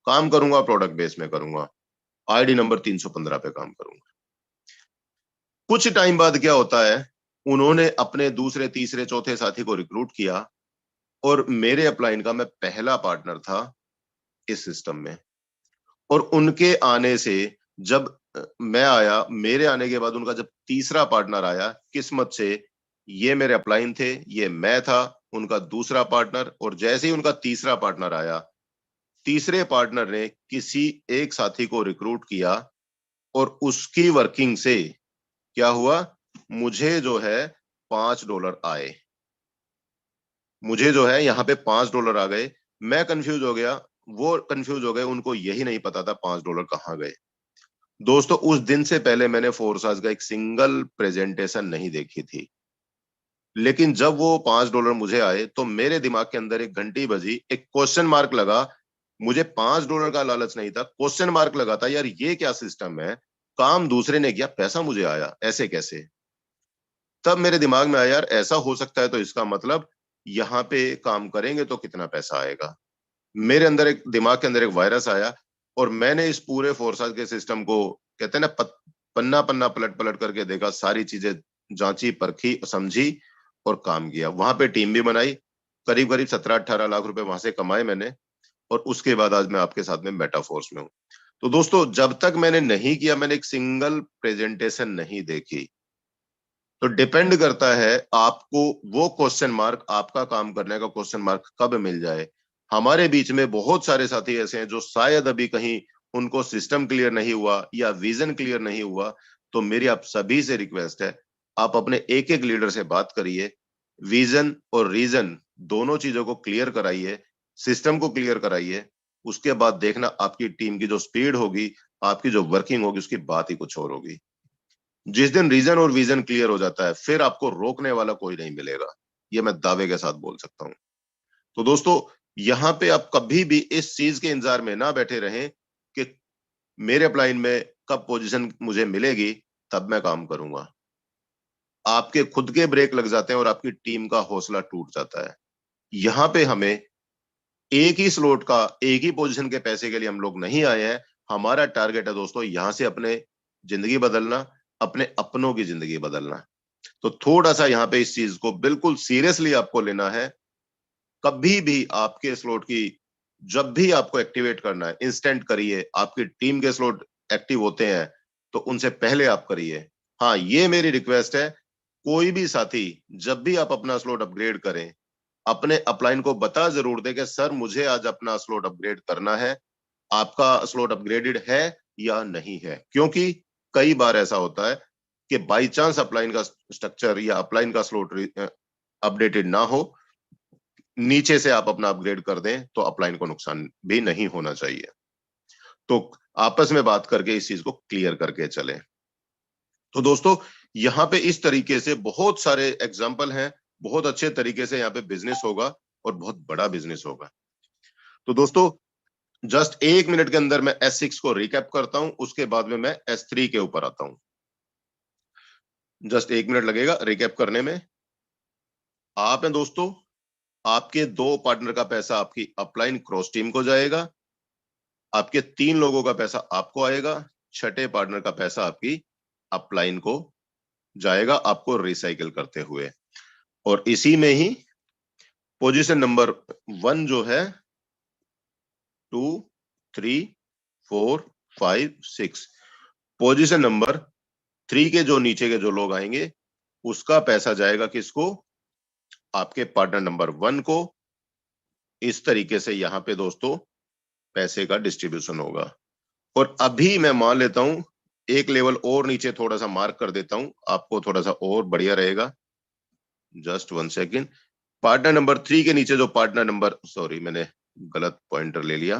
काम करूंगा प्रोडक्ट बेस में करूंगा, आईडी नंबर 315 पे काम करूंगा। कुछ टाइम बाद क्या होता है, उन्होंने अपने दूसरे तीसरे चौथे साथी को रिक्रूट किया और मेरे अपलाइन का मैं पहला पार्टनर था इस सिस्टम में। और उनके आने से जब मैं आया, मेरे आने के बाद उनका जब तीसरा पार्टनर आया, किस्मत से ये मेरे अपलाइन थे, ये मैं था उनका दूसरा पार्टनर। और जैसे ही उनका तीसरा पार्टनर आया, तीसरे पार्टनर ने किसी एक साथी को रिक्रूट किया और उसकी वर्किंग से क्या हुआ, मुझे जो है $5 आए, मुझे जो है यहाँ पे $5 आ गए। मैं कंफ्यूज हो गया, वो कंफ्यूज हो गए, उनको यही नहीं पता था $5 कहाँ गए। दोस्तों, उस दिन से पहले मैंने फोर्साज का एक सिंगल प्रेजेंटेशन नहीं देखी थी, लेकिन जब वो $5 मुझे आए तो मेरे दिमाग के अंदर एक घंटी बजी, एक क्वेश्चन मार्क लगा। मुझे $5 का लालच नहीं था, क्वेश्चन मार्क लगा था, यार ये क्या सिस्टम है, काम दूसरे ने किया, पैसा मुझे आया, ऐसे कैसे? तब मेरे दिमाग में आया यार ऐसा हो सकता है, तो इसका मतलब यहाँ पे काम करेंगे तो कितना पैसा आएगा। मेरे अंदर एक दिमाग के अंदर एक वायरस आया और मैंने इस पूरे फोर्साज के सिस्टम को कहते हैं ना पन्ना पन्ना पलट पलट करके देखा, सारी चीजें जांची परखी समझी और काम किया। वहां पे टीम भी बनाई, करीब करीब 17-18 लाख रुपए वहां से कमाए मैंने, और उसके बाद आज मैं आपके साथ में मेटाफोर्स में हूँ। तो दोस्तों जब तक मैंने नहीं किया, मैंने एक सिंगल प्रेजेंटेशन नहीं देखी। तो डिपेंड करता है आपको वो क्वेश्चन मार्क, आपका काम करने का क्वेश्चन मार्क कब मिल जाए। हमारे बीच में बहुत सारे साथी ऐसे हैं जो शायद अभी कहीं उनको सिस्टम क्लियर नहीं हुआ या विजन क्लियर नहीं हुआ। तो मेरी आप सभी से रिक्वेस्ट है, आप अपने एक एक लीडर से बात करिए, विजन और रीजन दोनों चीजों को क्लियर कराइए, सिस्टम को क्लियर कराइए। उसके बाद देखना आपकी टीम की जो स्पीड होगी, आपकी जो वर्किंग होगी, उसकी बात ही कुछ और होगी। जिस दिन रीजन और विजन क्लियर हो जाता है, फिर आपको रोकने वाला कोई नहीं मिलेगा, ये मैं दावे के साथ बोल सकता हूं। तो दोस्तों यहां पे आप कभी भी इस चीज के इंतजार में ना बैठे रहें कि मेरे अपलाइन में कब पोजीशन मुझे मिलेगी तब मैं काम करूंगा। आपके खुद के ब्रेक लग जाते हैं और आपकी टीम का हौसला टूट जाता है। यहां पे हमें एक ही स्लॉट का, एक ही पोजीशन के पैसे के लिए हम लोग नहीं आए हैं। हमारा टारगेट है दोस्तों यहां से अपने जिंदगी बदलना, अपने अपनों की जिंदगी बदलना। तो थोड़ा सा यहाँ पे इस चीज को बिल्कुल सीरियसली आपको लेना है। कभी भी आपके स्लॉट की, जब भी आपको एक्टिवेट करना है, इंस्टेंट करिए। आपकी टीम के स्लॉट एक्टिव होते हैं तो उनसे पहले आप करिए। हाँ, ये मेरी रिक्वेस्ट है, कोई भी साथी जब भी आप अपना स्लॉट अपग्रेड करें, अपने अपलाइन को बता जरूर दे कि सर मुझे आज अपना स्लॉट अपग्रेड करना है, आपका स्लॉट अपग्रेडेड है या नहीं है। क्योंकि कई बार ऐसा होता है कि बाई चांस अपलाइन का स्ट्रक्चर या अपलाइन का स्लॉट अपडेटेड ना हो, नीचे से आप अपना अपग्रेड कर दें तो अपलाइन को नुकसान भी नहीं होना चाहिए। तो आपस में बात करके इस चीज को क्लियर करके चलें। तो दोस्तों यहाँ पे इस तरीके से बहुत सारे एग्जाम्पल हैं, बहुत अच्छे तरीके से यहाँ पे बिजनेस होगा और बहुत बड़ा बिजनेस होगा। तो दोस्तों जस्ट 1 मिनट के अंदर मैं S6 को रिकैप करता हूं, उसके बाद में मैं S3 के ऊपर आता हूं। जस्ट 1 मिनट लगेगा रिकैप करने में। आप हैं दोस्तों, आपके 2 पार्टनर का पैसा आपकी अपलाइन क्रॉस टीम को जाएगा, आपके 3 लोगों का पैसा आपको आएगा, छठे पार्टनर का पैसा आपकी अपलाइन को जाएगा, आपको रिसाइकिल करते हुए। और इसी में ही पोजीशन नंबर 1 जो है 2, 3, 4, 5, 6, पोजीशन नंबर 3 के जो नीचे के जो लोग आएंगे उसका पैसा जाएगा किसको, आपके पार्टनर नंबर 1 को। इस तरीके से यहां पे दोस्तों पैसे का डिस्ट्रीब्यूशन होगा। और अभी मैं मान लेता हूं एक लेवल और नीचे थोड़ा सा मार्क कर देता हूं, आपको थोड़ा सा और बढ़िया रहेगा। Just 1 second. पार्टनर नंबर 3 के नीचे जो पार्टनर नंबर, सॉरी मैंने गलत पॉइंटर ले लिया।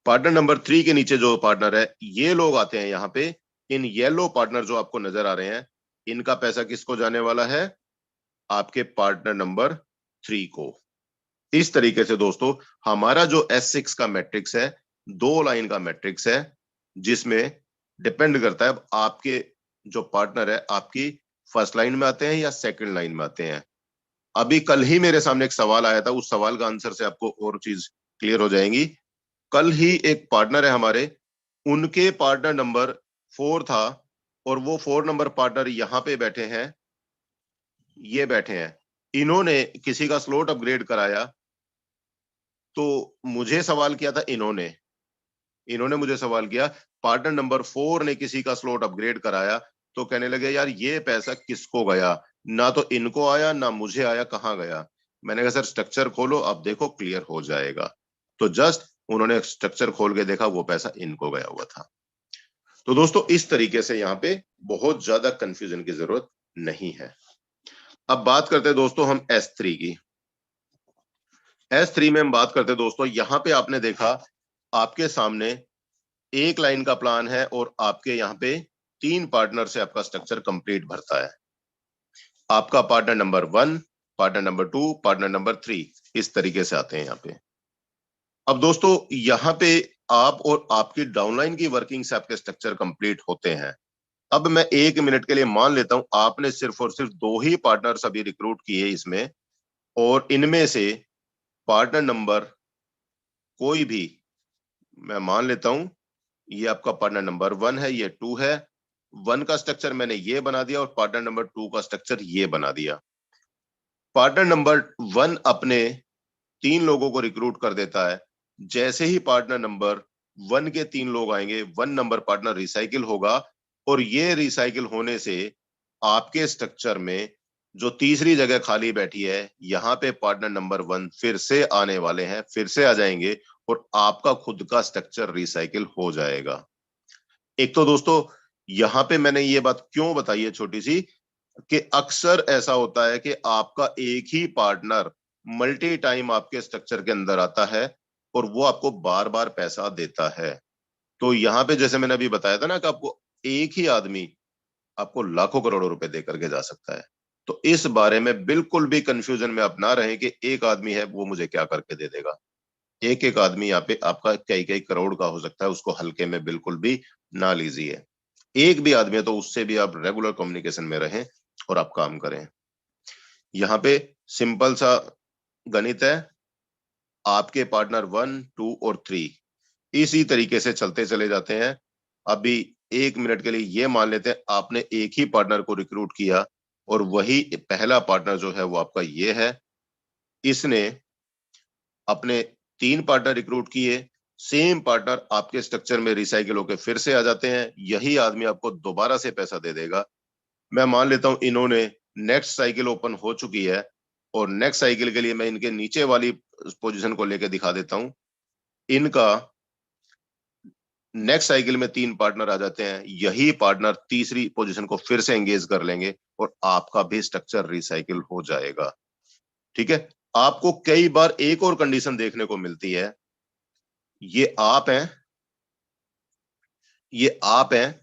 पार्टनर नंबर 3 के नीचे जो पार्टनर है, ये लोग आते हैं यहाँ पे। इन येलो पार्टनर जो आपको नजर आ रहे हैं, इनका पैसा किसको जाने वाला है, आपके पार्टनर नंबर 3 को। इस तरीके से दोस्तों हमारा जो S6 का मैट्रिक्स है, 2 लाइन का मैट्रिक्स है, जिसमें डिपेंड करता है आपके जो पार्टनर है आपकी फर्स्ट लाइन में आते हैं या सेकंड लाइन में आते हैं। अभी कल ही मेरे सामने एक सवाल आया था, उस सवाल का आंसर से आपको और चीज क्लियर हो जाएंगी। कल ही एक पार्टनर है हमारे, उनके पार्टनर नंबर 4 था और वो 4 नंबर पार्टनर यहां पे बैठे हैं, ये बैठे हैं। इन्होंने किसी का स्लॉट अपग्रेड कराया तो मुझे सवाल किया था, इन्होंने मुझे सवाल किया, पार्टनर नंबर 4 ने किसी का स्लॉट अपग्रेड कराया, तो कहने लगे यार ये पैसा किसको गया, ना तो इनको आया ना मुझे आया, कहां गया। मैंने कहा सर स्ट्रक्चर खोलो, अब देखो क्लियर हो जाएगा। तो जस्ट उन्होंने स्ट्रक्चर खोल के देखा, वो पैसा इनको गया हुआ था। तो दोस्तों इस तरीके से यहाँ पे बहुत ज्यादा कंफ्यूजन की जरूरत नहीं है। अब बात करते हैं दोस्तों हम S3 की। S3 में हम बात करते हैं दोस्तों, यहां पे आपने देखा आपके सामने एक लाइन का प्लान है और आपके यहाँ पे 3 पार्टनर से आपका स्ट्रक्चर कंप्लीट भरता है। आपका partner number 1, partner number 2, partner number 3, इस तरीके से आते हैं यहाँ पे। अब दोस्तों यहाँ पे आप और आपकी डाउनलाइन की वर्किंग से आपके स्ट्रक्चर कंप्लीट होते हैं। अब मैं 1 मिनट के लिए मान लेता हूं आपने सिर्फ और सिर्फ 2 ही पार्टनर्स अभी रिक्रूट किए इसमें, और इनमें से पार्टनर नंबर कोई भी, मैं मान लेता हूं ये आपका पार्टनर नंबर 1 है, ये 2 है। 1 का स्ट्रक्चर मैंने ये बना दिया और पार्टनर नंबर 2 का स्ट्रक्चर ये बना दिया। पार्टनर नंबर 1 अपने 3 लोगों को रिक्रूट कर देता है। जैसे ही पार्टनर नंबर 1 के 3 लोग आएंगे, 1 नंबर पार्टनर रिसाइकिल होगा, और ये रिसाइकिल होने से आपके स्ट्रक्चर में जो तीसरी जगह खाली बैठी है, यहाँ पे पार्टनर नंबर 1 फिर से आने वाले हैं, फिर से आ जाएंगे, और आपका खुद का स्ट्रक्चर रिसाइकिल हो जाएगा। एक तो दोस्तों यहाँ पे मैंने ये बात क्यों बताई है छोटी सी, कि अक्सर ऐसा होता है कि आपका एक ही पार्टनर मल्टी टाइम आपके स्ट्रक्चर के अंदर आता है और वो आपको बार बार पैसा देता है। तो यहाँ पे जैसे मैंने अभी बताया था ना कि आपको एक ही आदमी आपको लाखों करोड़ों रुपए दे करके जा सकता है। तो इस बारे में बिल्कुल भी कंफ्यूजन में आप ना रहें कि एक आदमी है वो मुझे क्या करके दे देगा। एक एक आदमी यहाँ पे आपका कई कई करोड़ का हो सकता है, उसको हल्के में बिल्कुल भी ना लीजिए। एक भी आदमी है तो उससे भी आप रेगुलर कम्युनिकेशन में रहें और आप काम करें। यहाँ पे सिंपल सा गणित है, आपके पार्टनर 1, 2 और 3 इसी तरीके से चलते चले जाते हैं। अभी 1 मिनट के लिए ये मान लेते हैं आपने एक ही पार्टनर को रिक्रूट किया, और वही पहला पार्टनर जो है वो आपका ये है। इसने अपने 3 पार्टनर रिक्रूट किए, सेम पार्टनर आपके स्ट्रक्चर में रिसाइकिल होकर फिर से आ जाते हैं, यही आदमी आपको दोबारा से पैसा दे देगा। मैं मान लेता हूं इन्होंने नेक्स्ट साइकिल ओपन हो चुकी है, और नेक्स्ट साइकिल के लिए मैं इनके नीचे वाली पोजीशन को लेकर दिखा देता हूं। इनका नेक्स्ट साइकिल में 3 पार्टनर आ जाते हैं, यही पार्टनर तीसरी पोजीशन को फिर से एंगेज कर लेंगे और आपका भी स्ट्रक्चर रिसाइकिल हो जाएगा। ठीक है, आपको कई बार एक और कंडीशन देखने को मिलती है। ये आप हैं, ये आप हैं,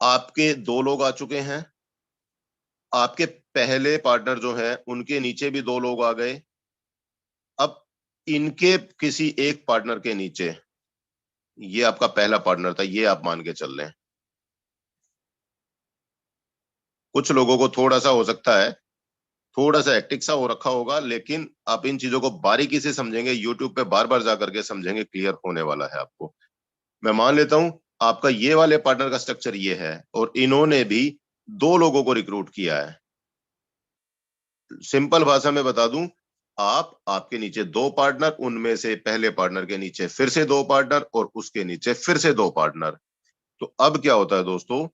आपके 2 लोग आ चुके हैं, आपके पहले पार्टनर जो है उनके नीचे भी 2 लोग आ गए। अब इनके किसी एक पार्टनर के नीचे, ये आपका पहला पार्टनर था, ये आप मान के चल रहे हैं। कुछ लोगों को थोड़ा सा हो सकता है थोड़ा सा एक्टिक सा हो रखा होगा, लेकिन आप इन चीजों को बारीकी से समझेंगे, यूट्यूब पे बार बार जाकर के समझेंगे, क्लियर होने वाला है आपको। मैं मान लेता हूं आपका ये वाले पार्टनर का स्ट्रक्चर ये है, और इन्होंने भी 2 लोगों को रिक्रूट किया है। सिंपल भाषा में बता दूं, आपके नीचे 2 पार्टनर, उनमें से पहले पार्टनर के नीचे फिर से 2 पार्टनर, और उसके नीचे फिर से 2 पार्टनर। तो अब क्या होता है दोस्तों,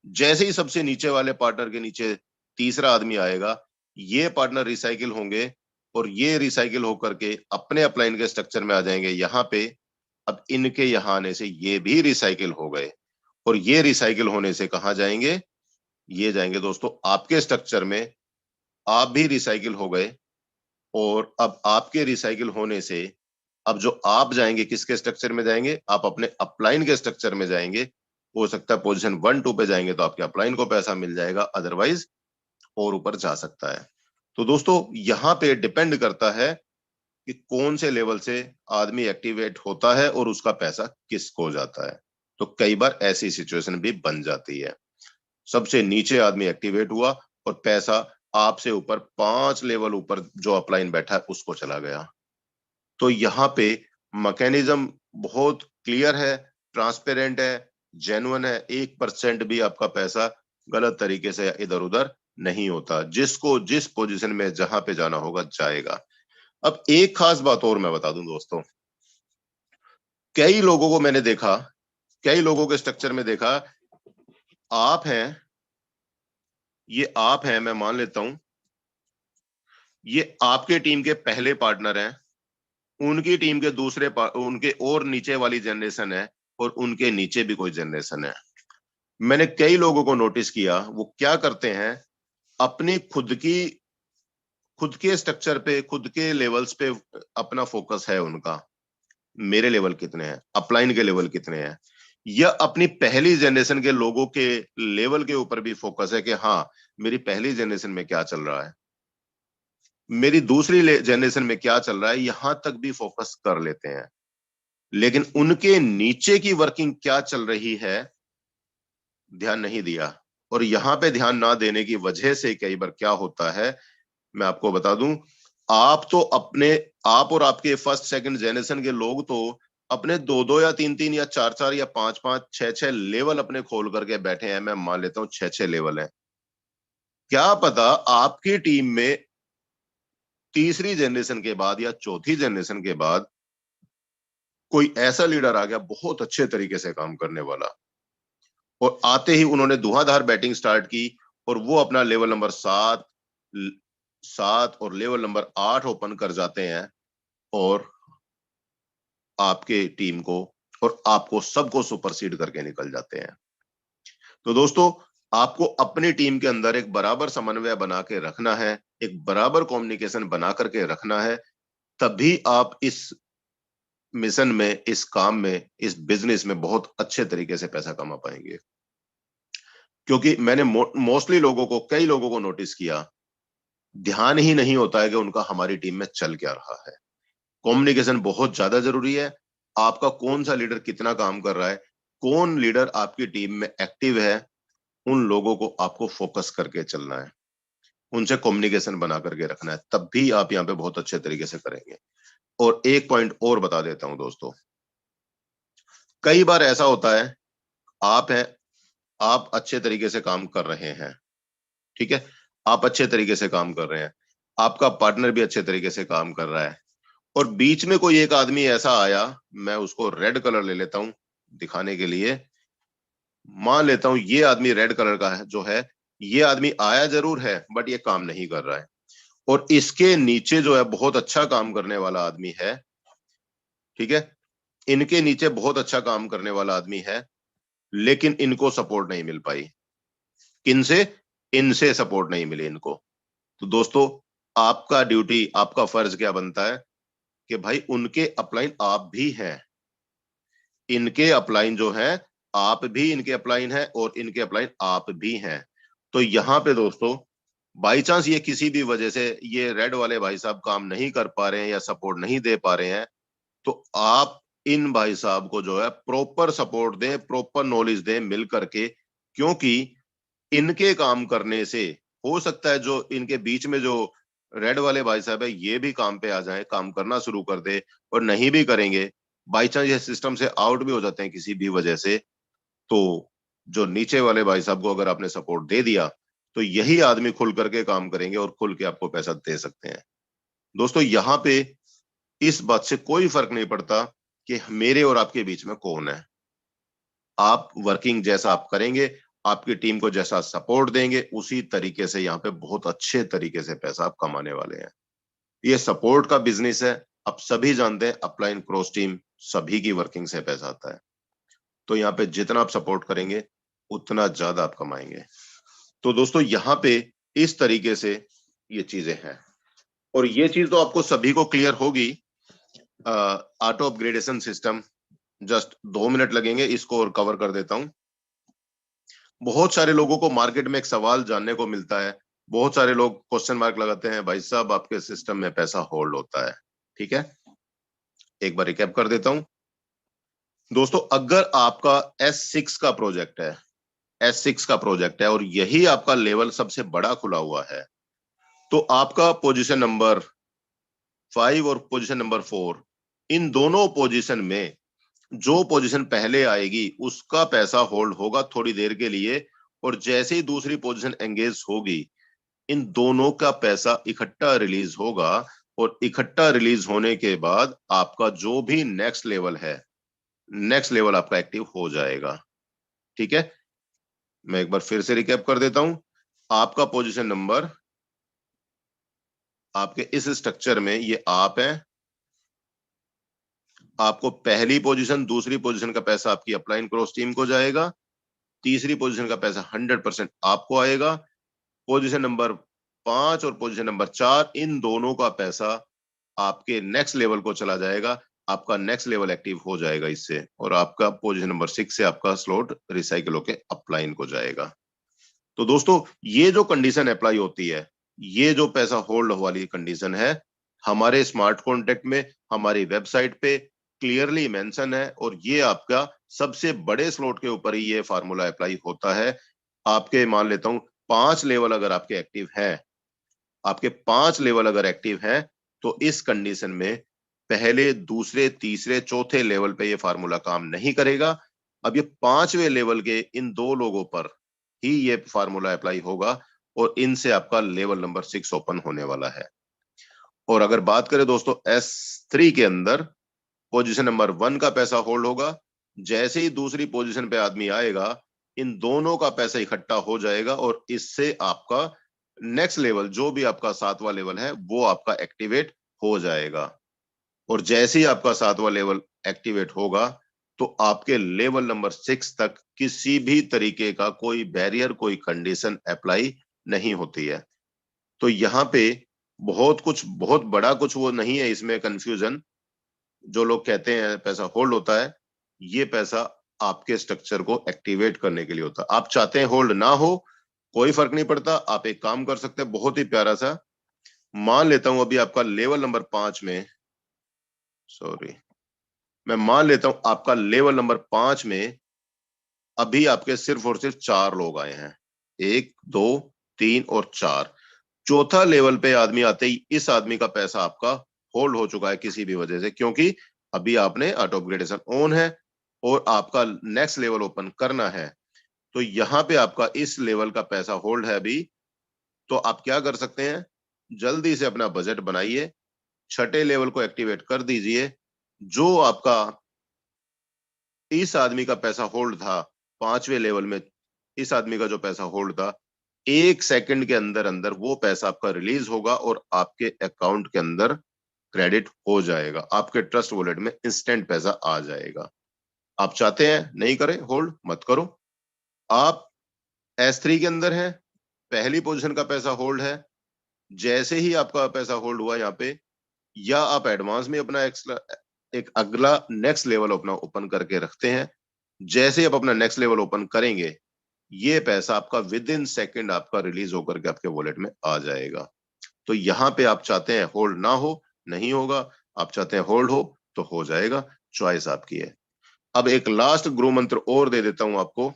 जैसे ही सबसे नीचे वाले पार्टनर के नीचे तीसरा आदमी आएगा, ये पार्टनर रिसाइकिल होंगे, और ये रिसाइकिल होकर के अपने अपलाइन के स्ट्रक्चर में आ जाएंगे यहाँ पे। अब इनके यहाँ आने से ये भी रिसाइकिल हो गए, और ये रिसाइकिल होने से कहाँ जाएंगे, ये जाएंगे दोस्तों आपके स्ट्रक्चर में। आप भी रिसाइकिल हो गए, और अब आपके रिसाइकिल होने से अब जो आप जाएंगे किसके स्ट्रक्चर में जाएंगे, आप अपने अपलाइन के स्ट्रक्चर में जाएंगे। हो सकता है पोजीशन 1, 2 पे जाएंगे तो आपके अपलाइन को पैसा मिल जाएगा, अदरवाइज और ऊपर जा सकता है। तो दोस्तों यहाँ पे डिपेंड करता है कि कौन से लेवल से आदमी एक्टिवेट होता है और उसका पैसा किसको जाता है। तो कई बार ऐसी सिचुएशन भी बन जाती है, सबसे नीचे आदमी एक्टिवेट हुआ और पैसा आपसे ऊपर 5 लेवल ऊपर जो अपलाइन बैठा है उसको चला गया। तो यहाँ पे मैकेनिज्म बहुत क्लियर है, ट्रांसपेरेंट है, जेन्युइन है। 1% भी आपका पैसा गलत तरीके से इधर उधर नहीं होता, जिसको जिस पोजीशन में जहां पे जाना होगा जाएगा। अब एक खास बात और मैं बता दूं दोस्तों, कई लोगों को मैंने देखा, कई लोगों के स्ट्रक्चर में देखा, आप हैं, ये आप हैं, मैं मान लेता हूं ये आपके टीम के पहले पार्टनर हैं, उनकी टीम के उनके और नीचे वाली जनरेशन है, और उनके नीचे भी कोई जनरेशन है। मैंने कई लोगों को नोटिस किया, वो क्या करते हैं, अपनी खुद के स्ट्रक्चर पे, खुद के लेवल्स पे अपना फोकस है उनका। मेरे लेवल कितने हैं, अपलाइन के लेवल कितने हैं, या अपनी पहली जनरेशन के लोगों के लेवल के ऊपर भी फोकस है कि हाँ मेरी पहली जनरेशन में क्या चल रहा है, मेरी दूसरी जनरेशन में क्या चल रहा है, यहां तक भी फोकस कर लेते हैं। लेकिन उनके नीचे की वर्किंग क्या चल रही है ध्यान नहीं दिया। और यहाँ पे ध्यान ना देने की वजह से कई बार क्या होता है, मैं आपको बता दूं, आप और आपके फर्स्ट सेकंड जनरेशन के लोग तो अपने 2-2 या 3-3 या 4-4 या 5-5 6-6 लेवल अपने खोल करके बैठे हैं। मैं मान लेता हूं 6-6 लेवल है। क्या पता आपकी टीम में तीसरी जनरेशन के बाद या चौथी जनरेशन के बाद कोई ऐसा लीडर आ गया बहुत अच्छे तरीके से काम करने वाला, और आते ही उन्होंने धुआंधार बैटिंग स्टार्ट की, और वो अपना लेवल नंबर 7 और लेवल नंबर 8 ओपन कर जाते हैं, और आपके टीम को और आपको सबको सुपरसीड करके निकल जाते हैं। तो दोस्तों, आपको अपनी टीम के अंदर एक बराबर समन्वय बना के रखना है, एक बराबर कम्युनिकेशन बना करके रखना है, तभी आप इस मिशन में, इस काम में, इस बिजनेस में बहुत अच्छे तरीके से पैसा कमा पाएंगे। क्योंकि मैंने मोस्टली कई लोगों को नोटिस किया, ध्यान ही नहीं होता है कि उनका हमारी टीम में चल क्या रहा है। कम्युनिकेशन बहुत ज्यादा जरूरी है। आपका कौन सा लीडर कितना काम कर रहा है, कौन लीडर आपकी टीम में एक्टिव है, उन लोगों को आपको फोकस करके चलना है, उनसे कम्युनिकेशन बना करके रखना है, तब भी आप यहाँ पे बहुत अच्छे तरीके से करेंगे। और एक पॉइंट और बता देता हूं दोस्तों, कई बार ऐसा होता है, आप अच्छे तरीके से काम कर रहे हैं, ठीक है, आप अच्छे तरीके से काम कर रहे हैं, आपका पार्टनर भी अच्छे तरीके से काम कर रहा है, और बीच में कोई एक आदमी ऐसा आया, मैं उसको रेड कलर ले लेता हूं दिखाने के लिए, मान लेता हूं ये आदमी रेड कलर का है, जो है ये आदमी आया जरूर है बट ये काम नहीं कर रहा है, और इसके नीचे जो है बहुत अच्छा काम करने वाला आदमी है, ठीक है, इनके नीचे बहुत अच्छा काम करने वाला आदमी है, लेकिन इनको सपोर्ट नहीं मिल पाई। किनसे? इनसे सपोर्ट नहीं मिली इनको। तो दोस्तों, आपका ड्यूटी, आपका फर्ज क्या बनता है कि भाई उनके अपलाइन आप भी हैं, इनके अपलाइन जो है आप भी इनके अपलाइन है, और इनके अपलाइन आप भी हैं। तो यहाँ पे दोस्तों, बाई चांस ये किसी भी वजह से ये रेड वाले भाई साहब काम नहीं कर पा रहे हैं या सपोर्ट नहीं दे पा रहे हैं, तो आप इन भाई साहब को जो है प्रॉपर सपोर्ट दें, प्रॉपर नॉलेज दें मिल करके, क्योंकि इनके काम करने से हो सकता है जो इनके बीच में जो रेड वाले भाई साहब है ये भी काम पे आ जाए, काम करना शुरू कर दे, और नहीं भी करेंगे, बाई चांस ये सिस्टम से आउट भी हो जाते हैं किसी भी वजह से, तो जो नीचे वाले भाई साहब को अगर आपने सपोर्ट दे दिया, तो यही आदमी खुल करके काम करेंगे और खुल के आपको पैसा दे सकते हैं। दोस्तों, यहाँ पे इस बात से कोई फर्क नहीं पड़ता कि मेरे और आपके बीच में कौन है, आप वर्किंग जैसा आप करेंगे, आपकी टीम को जैसा सपोर्ट देंगे, उसी तरीके से यहाँ पे बहुत अच्छे तरीके से पैसा आप कमाने वाले हैं। ये सपोर्ट का बिजनेस है, आप सभी जानते हैं, अपलाइन क्रॉस टीम सभी की वर्किंग से पैसा आता है। तो यहाँ पे जितना आप सपोर्ट करेंगे उतना ज्यादा आप कमाएंगे। तो दोस्तों, यहाँ पे इस तरीके से ये चीजें हैं, और ये चीज तो आपको सभी को क्लियर होगी। Auto upgradation system, just 2 minute लगेंगे, इसको और कवर कर देता हूं। बहुत सारे लोगों को मार्केट में एक सवाल जानने को मिलता है, बहुत सारे लोग क्वेश्चन मार्क लगाते हैं, भाई साहब आपके सिस्टम में पैसा होल्ड होता है, ठीक है, एक बार रिकैप कर देता हूं। दोस्तों, अगर आपका S6 का प्रोजेक्ट है, S6 का प्रोजेक्ट है, और यही आपका लेवल सबसे बड़ा खुला हुआ है, तो आपका पोजीशन नंबर 5 और पोजीशन नंबर 4, इन दोनों पोजीशन में जो पोजीशन पहले आएगी उसका पैसा होल्ड होगा थोड़ी देर के लिए, और जैसे ही दूसरी पोजीशन एंगेज होगी, इन दोनों का पैसा इकट्ठा रिलीज होगा, और इकट्ठा रिलीज होने के बाद आपका जो भी नेक्स्ट लेवल है, नेक्स्ट लेवल आपका एक्टिव हो जाएगा, ठीक है। मैं एक बार फिर से रिकैप कर देता हूं। आपका पोजीशन नंबर, आपके इस स्ट्रक्चर में ये आप हैं, आपको पहली पोजीशन, दूसरी पोजीशन का पैसा आपकी अपलाइन क्रॉस टीम को जाएगा, तीसरी पोजीशन का पैसा 100% आपको आएगा, पोजीशन नंबर 5 और पोजीशन नंबर 4, इन दोनों का पैसा आपके नेक्स्ट लेवल को चला जाएगा, आपका नेक्स्ट लेवल एक्टिव हो जाएगा इससे, और आपका पोजीशन नंबर 6 से आपका स्लॉट रिसाइकिल होके अपलाइन को जाएगा। तो दोस्तों, ये जो कंडीशन अप्लाई होती है, ये जो पैसा होल्ड वाली कंडीशन है, हमारे स्मार्ट कॉन्ट्रैक्ट में, हमारी वेबसाइट पे क्लियरली मेंशन है और ये आपका सबसे बड़े स्लॉट के ऊपर ही ये फार्मूला अप्लाई होता है। आपके मान लेता हूं 5 लेवल अगर आपके एक्टिव हैं, आपके 5 लेवल अगर एक्टिव हैं, तो इस कंडीशन में पहले, दूसरे, तीसरे, चौथे लेवल पे ये फार्मूला काम नहीं करेगा। अब ये 5वें लेवल के इन 2 लोगों पर ही ये फार्मूला अप्लाई होगा और इनसे आपका लेवल नंबर 6 ओपन होने वाला है। और अगर बात करें दोस्तों S3 के अंदर, पोजीशन नंबर 1 का पैसा होल्ड होगा। जैसे ही दूसरी पोजीशन पे आदमी आएगा, इन दोनों का पैसा इकट्ठा हो जाएगा और इससे आपका नेक्स्ट लेवल, जो भी आपका 7वां लेवल है, वो आपका एक्टिवेट हो जाएगा। और जैसे ही आपका 7वां लेवल एक्टिवेट होगा, तो आपके लेवल नंबर 6 तक किसी भी तरीके का कोई बैरियर, कोई कंडीशन अप्लाई नहीं होती है। तो यहाँ पे बहुत बड़ा कुछ वो नहीं है इसमें कंफ्यूजन। जो लोग कहते हैं पैसा होल्ड होता है, ये पैसा आपके स्ट्रक्चर को एक्टिवेट करने के लिए होता है। आप चाहते हैं होल्ड ना हो, कोई फर्क नहीं पड़ता। आप एक काम कर सकते हैं, बहुत ही प्यारा सा, मान लेता हूं अभी आपका लेवल नंबर 5 में, मैं मान लेता हूं आपका लेवल नंबर 5 में अभी आपके सिर्फ और सिर्फ 4 लोग आए हैं, 1, 2, 3 और 4। चौथा लेवल पे आदमी आते ही इस आदमी का पैसा आपका होल्ड हो चुका है किसी भी वजह से, क्योंकि अभी आपने ऑटो अपग्रेडेशन ऑन है और आपका नेक्स्ट लेवल ओपन करना है। तो यहाँ पे आपका इस लेवल का पैसा होल्ड है अभी। तो आप क्या कर सकते हैं, जल्दी से अपना बजट बनाइए, छठे लेवल को एक्टिवेट कर दीजिए। जो आपका इस आदमी का पैसा होल्ड था 5वें लेवल में, इस आदमी का जो पैसा होल्ड था, 1 सेकंड के अंदर अंदर वो पैसा आपका रिलीज होगा और आपके अकाउंट के अंदर क्रेडिट हो जाएगा। आपके ट्रस्ट वॉलेट में इंस्टेंट पैसा आ जाएगा। आप चाहते हैं नहीं करें होल्ड, मत करो। आप S3 के अंदर हैं, पहली पोजीशन का पैसा होल्ड है। जैसे ही आपका पैसा होल्ड हुआ यहाँ पे, या आप एडवांस में अपना एक अगला नेक्स्ट लेवल अपना ओपन करके रखते हैं, जैसे आप अपना नेक्स्ट लेवल ओपन करेंगे, ये पैसा आपका विद इन सेकेंड आपका रिलीज होकर के आपके वॉलेट में आ जाएगा। तो यहाँ पे आप चाहते हैं होल्ड ना हो, नहीं होगा। आप चाहते हैं होल्ड हो, तो हो जाएगा। चॉइस आपकी है। अब एक लास्ट गुरु मंत्र और दे देता हूं आपको।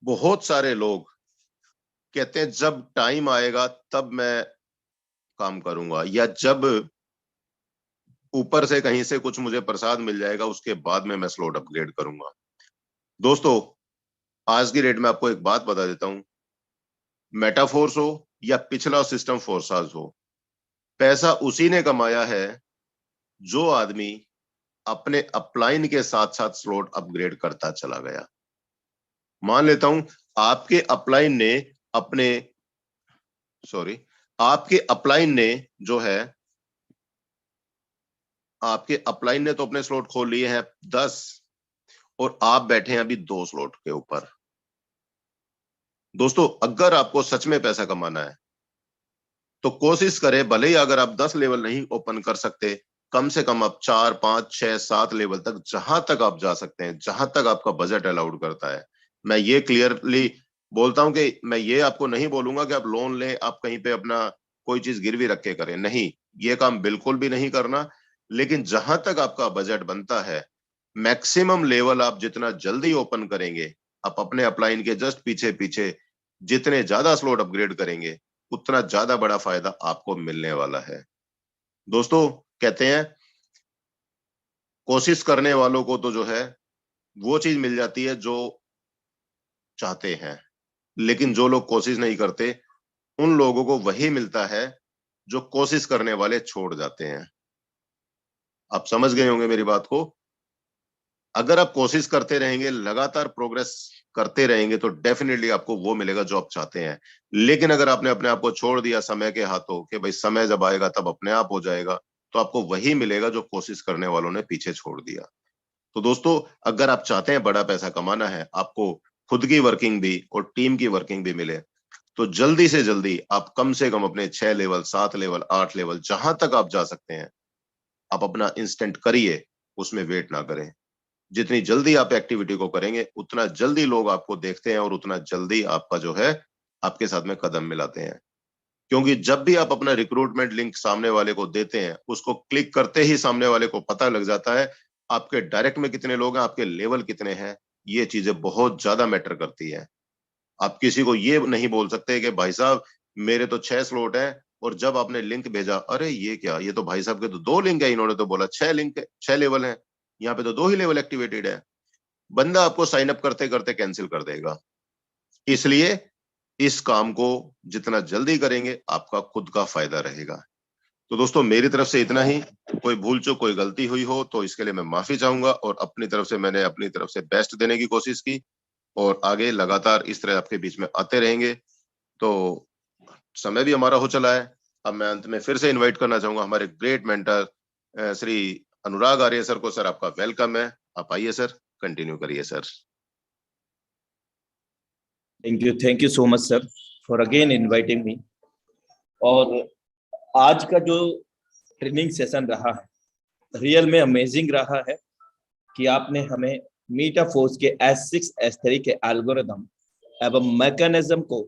बहुत सारे लोग कहते हैं जब टाइम आएगा तब मैं काम करूंगा, या जब ऊपर से कहीं से कुछ मुझे प्रसाद मिल जाएगा उसके बाद में मैं स्लॉट अपग्रेड करूंगा। दोस्तों, आज की डेट में आपको एक बात बता देता हूं, मेटाफोर्स हो या पिछला सिस्टम फोर्साज हो, पैसा उसी ने कमाया है जो आदमी अपने अपलाइन के साथ साथ स्लॉट अपग्रेड करता चला गया। मान लेता हूं आपके अपलाइन ने अपने आपके अपलाइन ने जो है, आपके अपलाइन ने तो अपने स्लॉट खोल लिए हैं 10 और आप बैठे हैं अभी 2 स्लॉट के ऊपर। दोस्तों, अगर आपको सच में पैसा कमाना है तो कोशिश करें, भले ही अगर आप 10 लेवल नहीं ओपन कर सकते, कम से कम आप 4, 5, 6, 7 लेवल तक, जहां तक आप जा सकते हैं, जहां तक आपका बजट अलाउड करता है। मैं ये क्लियरली बोलता हूं कि मैं ये आपको नहीं बोलूंगा कि आप लोन लें, आप कहीं पे अपना कोई चीज गिरवी रख के करें, नहीं, ये काम बिल्कुल भी नहीं करना। लेकिन जहां तक आपका बजट बनता है, मैक्सिमम लेवल आप जितना जल्दी ओपन करेंगे, आप अपने अपलाइन के जस्ट पीछे पीछे जितने ज्यादा स्लॉट अपग्रेड करेंगे, उतना ज्यादा बड़ा फायदा आपको मिलने वाला है। दोस्तों, कहते हैं कोशिश करने वालों को तो जो है वो चीज मिल जाती है जो चाहते हैं, लेकिन जो लोग कोशिश नहीं करते उन लोगों को वही मिलता है जो कोशिश करने वाले छोड़ जाते हैं। आप समझ गए होंगे मेरी बात को। अगर आप कोशिश करते रहेंगे, लगातार प्रोग्रेस करते रहेंगे, तो डेफिनेटली आपको वो मिलेगा जो आप चाहते हैं। लेकिन अगर आपने अपने आप को छोड़ दिया समय के हाथों कि भाई समय जब आएगा तब अपने आप हो जाएगा, तो आपको वही मिलेगा जो कोशिश करने वालों ने पीछे छोड़ दिया। तो दोस्तों, अगर आप चाहते हैं बड़ा पैसा कमाना है, आपको खुद की वर्किंग भी और टीम की वर्किंग भी मिले, तो जल्दी से जल्दी आप कम से कम अपने 6 लेवल, 7 लेवल, 8 लेवल, जहां तक आप जा सकते हैं, आप अपना इंस्टेंट करिए, उसमें वेट ना करें। जितनी जल्दी आप एक्टिविटी को करेंगे, उतना जल्दी लोग आपको देखते हैं और उतना जल्दी आपका जो है आपके साथ में कदम मिलाते हैं। क्योंकि जब भी आप अपना रिक्रूटमेंट लिंक सामने वाले को देते हैं, उसको क्लिक करते ही सामने वाले को पता लग जाता है आपके डायरेक्ट में कितने लोग हैं, आपके लेवल कितने हैं। ये चीजें बहुत ज्यादा मैटर करती है। आप किसी को ये नहीं बोल सकते कि भाई साहब मेरे तो 6 स्लॉट है, और जब आपने लिंक भेजा, अरे ये क्या, ये तो भाई साहब के तो 2 लिंक है, इन्होंने तो बोला 6 लिंक है, 6 लेवल है, यहाँ पे तो 2 ही लेवल एक्टिवेटेड है। बंदा आपको साइन अप करते करते कैंसिल कर देगा। इसलिए इस काम को जितना जल्दी करेंगे आपका खुद का फायदा रहेगा। तो दोस्तों मेरी तरफ से इतना ही। कोई भूल चूक, कोई गलती हुई हो तो इसके लिए मैं माफी चाहूंगा, और अपनी तरफ से मैंने अपनी तरफ से बेस्ट देने की कोशिश की, और आगे लगातार इस तरह आपके बीच में आते रहेंगे। तो समय भी हमारा हो चला है। अब मैं अंत में फिर से इनवाइट करना चाहूंगा हमारे great mentor Shri Anurag Arya sir को। सर आपका वेलकम है, आप आइए सर, कंटिन्यू करिए sir. Thank you so much sir for again inviting me. और आज का जो ट्रेनिंग सेशन रहा है रियल में अमेजिंग रहा है कि आपने हमें मीटाफोर्स के S6 S3 के एल्गोरिथम एवं मैकेनिज्म को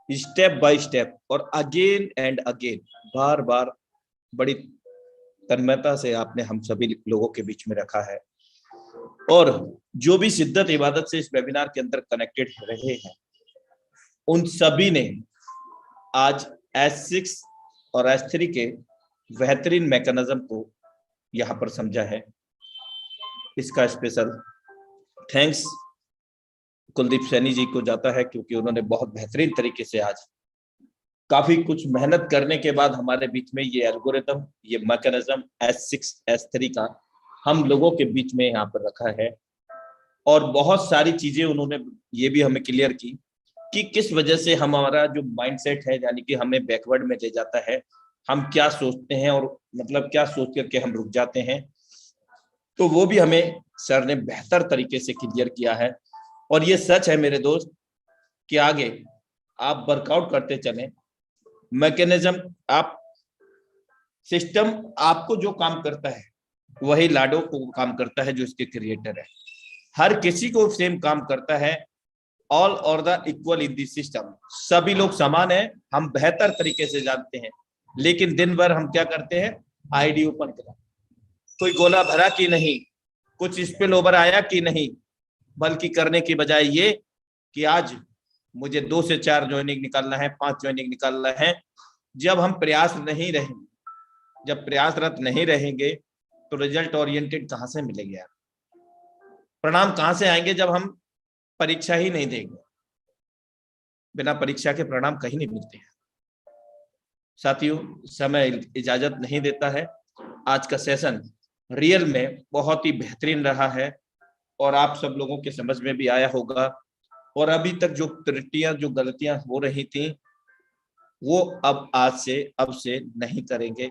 स्टेप बाय स्टेप और अगेन एंड अगेन बार बार बड़ी तन्मयता से आपने हम सभी लोगों के बीच में रखा है। और जो भी शिद्दत इबादत से इस वेबिनार के अंदर कनेक्टेड रहे हैं उन सभी ने आज S6 और S3 के बेहतरीन मैकेनिज्म को यहाँ पर समझा है। इसका स्पेशल थैंक्स कुलदीप सैनी जी को जाता है, क्योंकि उन्होंने बहुत बेहतरीन तरीके से आज काफी कुछ मेहनत करने के बाद हमारे बीच में ये एल्गोरिथम, ये मैकेनिज्म S6 S3 का हम लोगों के बीच में यहाँ पर रखा है। और बहुत सारी चीजें उन्होंने ये भी हमें क्लियर की कि किस वजह से हमारा जो माइंडसेट है यानी कि हमें बैकवर्ड में ले जाता है, हम क्या सोचते हैं और मतलब क्या सोच करके हम रुक जाते हैं। तो वो भी हमें सर ने बेहतर तरीके से क्लियर किया है। और ये सच है मेरे दोस्त कि आगे आप वर्कआउट करते चलें, मैकेनिज्म आप सिस्टम आपको जो काम करता है वही लाडो को काम करता है जो इसके क्रिएटर है। हर किसी को सेम काम करता है। ऑल और the equal in the system, सभी लोग समान है, हम बेहतर तरीके से जानते हैं। लेकिन दिन भर हम क्या करते हैं, आईडी ओपन करा, कोई गोला भरा कि नहीं, कुछ स्पिल ओवर आया कि नहीं, बल्कि करने की बजाय ये कि आज मुझे 2 से 4 ज्वाइनिंग निकालना है, 5 ज्वाइनिंग निकालना है। जब हम प्रयास नहीं रहेंगे, जब प्रयासरत नहीं रहेंगे तो रिजल्ट ओरिएंटेड कहां से मिलेंगे यार, परिणाम कहां से आएंगे जब हम परीक्षा ही नहीं देंगे। बिना परीक्षा के परिणाम कहीं नहीं मिलते हैं। साथियों समय इजाजत नहीं देता है। आज का सेशन रियल में बहुत ही बेहतरीन रहा है और आप सब लोगों के समझ में भी आया होगा। और अभी तक जो त्रुटियां, जो गलतियां हो रही थी वो अब आज से अब से नहीं करेंगे,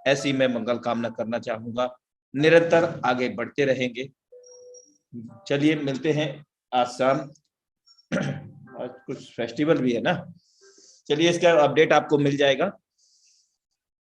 ऐसी मैं मंगल कामना करना चाहूंगा। निरंतर आगे बढ़ते रहेंगे। चलिए मिलते हैं आज शाम। आज कुछ फेस्टिवल भी है ना, चलिए इसका अपडेट आपको मिल जाएगा।